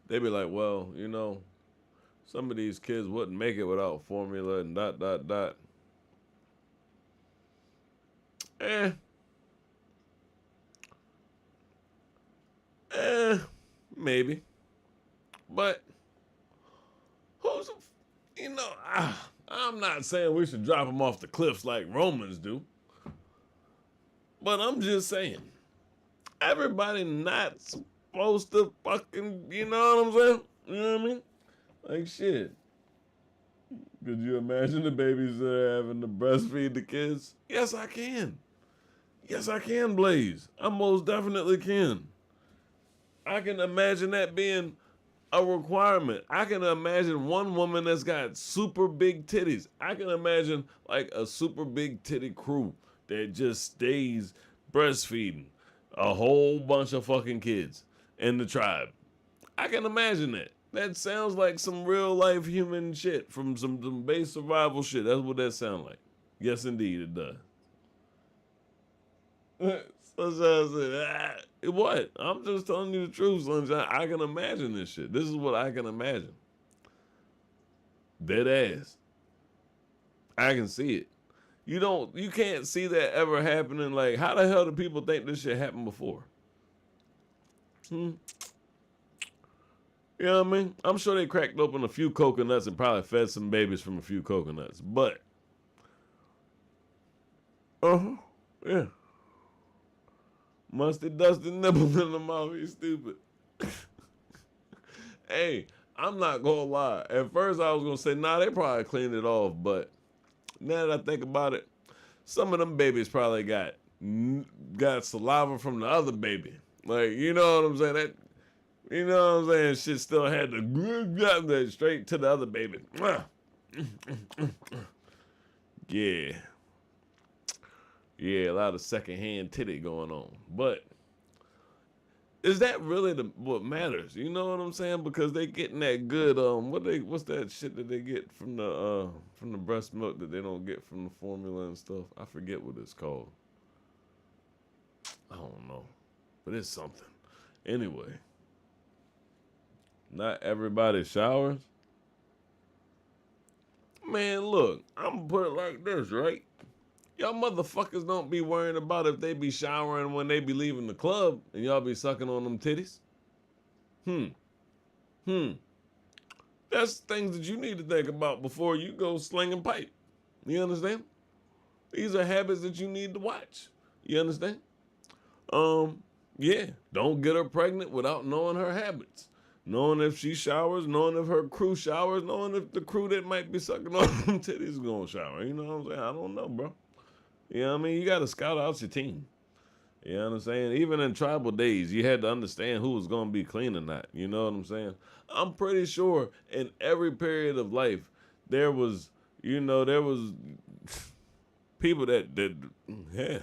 they be like, well, some of these kids wouldn't make it without formula and dot dot dot. Eh, maybe. But who's, I'm not saying we should drop them off the cliffs like Romans do. But I'm just saying, everybody not supposed to fucking, you know what I'm saying? You know what I mean? Like, shit. Could you imagine the babies that are having to breastfeed the kids? Yes, I can. Yes, I can, Blaze. I most definitely can. I can imagine that being a requirement. I can imagine one woman that's got super big titties. I can imagine like a super big titty crew that just stays breastfeeding a whole bunch of fucking kids in the tribe. I can imagine that. That sounds like some real life human shit from some base survival shit. That's what that sounds like. Yes, indeed, it does. Sunshine said, what? I'm just telling you the truth, Sunshine. I can imagine this shit. This is what I can imagine. Dead ass. I can see it. You can't see that ever happening. Like, how the hell do people think this shit happened before? You know what I mean? I'm sure they cracked open a few coconuts and probably fed some babies from a few coconuts. But, yeah. Musty dusty nibble in the mouth. He's stupid. Hey, I'm not gonna lie. At first I was gonna say, nah, they probably cleaned it off. But now that I think about it, some of them babies probably got saliva from the other baby. Like, you know what I'm saying? That, you know what I'm saying? Shit still had to that straight to the other baby. Yeah. Yeah, a lot of secondhand titty going on. But is that really what matters? You know what I'm saying? Because they getting that good what's that shit that they get from the breast milk that they don't get from the formula and stuff? I forget what it's called. I don't know. But it's something. Anyway. Not everybody showers. Man, look, I'm gonna put it like this, right? Y'all motherfuckers don't be worrying about if they be showering when they be leaving the club and y'all be sucking on them titties. That's things that you need to think about before you go slinging pipe. You understand? These are habits that you need to watch. You understand? Yeah, don't get her pregnant without knowing her habits. Knowing if she showers, knowing if her crew showers, knowing if the crew that might be sucking on them titties is gonna shower. You know what I'm saying? I don't know, bro. You know what I mean? You gotta scout out your team. You know what I'm saying? Even in tribal days, you had to understand who was gonna be clean or not. You know what I'm saying? I'm pretty sure in every period of life, there was people that yeah,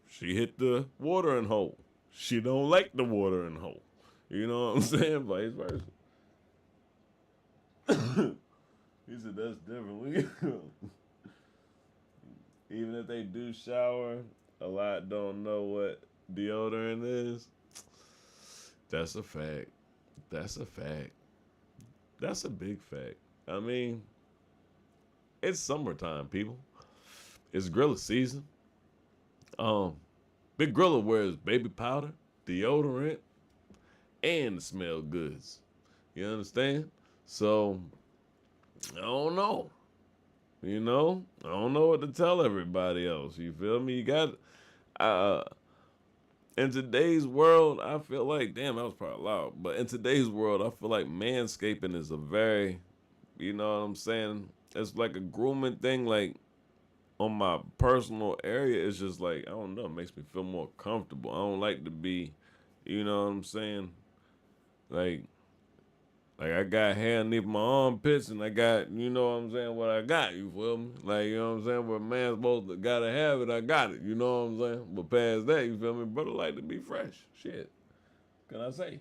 she hit the watering hole. She don't like the watering hole. You know what I'm saying? Vice versa. He said that's different. Even if they do shower, a lot don't know what deodorant is. That's a fact. That's a fact. That's a big fact. I mean, it's summertime, people. It's Grilla season. Big Grilla wears baby powder, deodorant, and smell goods. You understand? So, I don't know. I don't know what to tell everybody else. You feel me? You got, in today's world, I feel like, damn, that was probably loud. But in today's world, I feel like manscaping is a very, you know what I'm saying? It's like a grooming thing. Like, on my personal area, it's just like, I don't know, it makes me feel more comfortable. I don't like to be, you know what I'm saying? Like I got hair underneath my armpits and I got, you know what I'm saying, what I got, you feel me? Like, you know what I'm saying, what a man's supposed to gotta have it, I got it, you know what I'm saying? But past that, you feel me, brother like to be fresh. Shit. Can I say?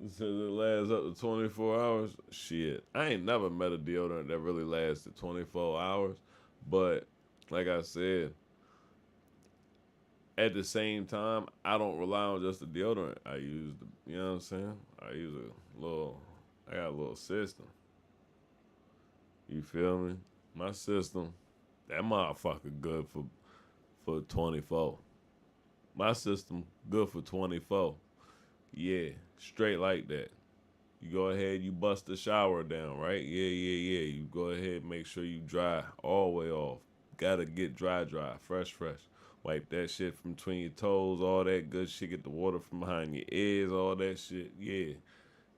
Says it lasts up to 24 hours. Shit. I ain't never met a deodorant that really lasted 24 hours. But, like I said, at the same time, I don't rely on just the deodorant. I use you know what I'm saying? I got a little system. You feel me? My system, that motherfucker good for 24. My system good for 24. Yeah, straight like that. You go ahead, you bust the shower down, right? Yeah. You go ahead, make sure you dry all the way off. Gotta get dry, fresh. Wipe that shit from between your toes, all that good shit. Get the water from behind your ears, all that shit. Yeah.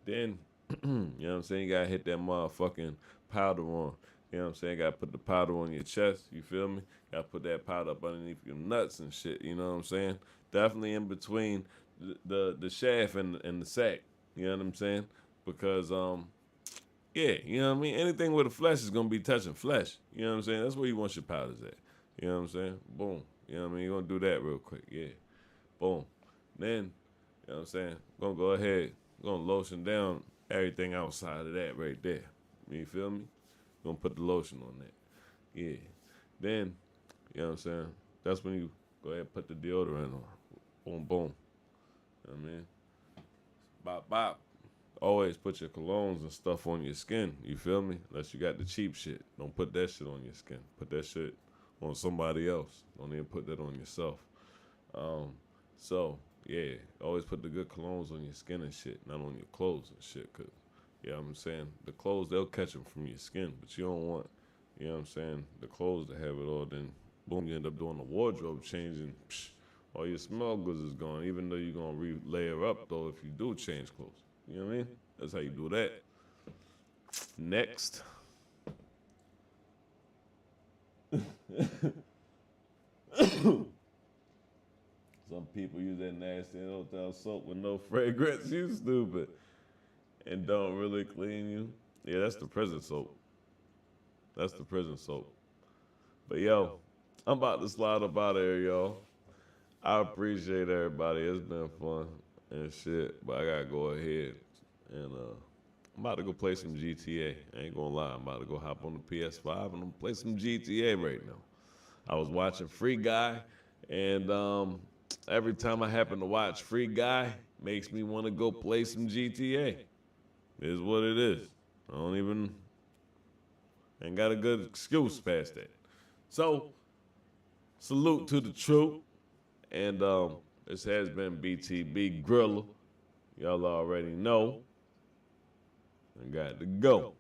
Then, you know what I'm saying? You gotta hit that motherfucking powder on. You know what I'm saying? Gotta put the powder on your chest. You feel me? Gotta put that powder up underneath your nuts and shit. You know what I'm saying? Definitely in between the shaft and the sack. You know what I'm saying? Because Yeah, you know what I mean? Anything with the flesh is gonna be touching flesh. You know what I'm saying? That's where you want your powders at. You know what I'm saying? Boom. You know what I mean? You're gonna do that real quick. Yeah. Boom. Then, you know what I'm saying? Gonna go ahead, gonna lotion down everything outside of that right there. You feel me? Gonna put the lotion on that. Yeah. Then, you know what I'm saying? That's when you go ahead and put the deodorant on. Boom, boom. You know what I mean? Bop, bop. Always put your colognes and stuff on your skin. You feel me? Unless you got the cheap shit. Don't put that shit on your skin. Put that shit on somebody else. Don't even put that on yourself. Um, so, yeah, always put the good colognes on your skin and shit, not on your clothes and shit. Cause, you know what I'm saying? The clothes, they'll catch them from your skin, but you don't want, you know what I'm saying, the clothes to have it all. Then, boom, you end up doing a wardrobe change and all your smell goods is gone, even though you're going to re-layer up, though, if you do change clothes. You know what I mean? That's how you do that. Next. Some people use that nasty hotel soap with no fragrance. You stupid. And don't really clean you. Yeah, that's the prison soap. That's the prison soap. But yo, I'm about to slide up out of here, y'all. I appreciate everybody. It's been fun and shit. But I gotta go ahead and I'm about to go play some GTA. I ain't gonna lie. I'm about to go hop on the PS5 and I'm gonna play some GTA right now. I was watching Free Guy, and every time I happen to watch Free Guy, makes me want to go play some GTA. Is what it is. I don't even ain't got a good excuse past that. So salute to the troop, and this has been BTB Grilla. Y'all already know. I got to go.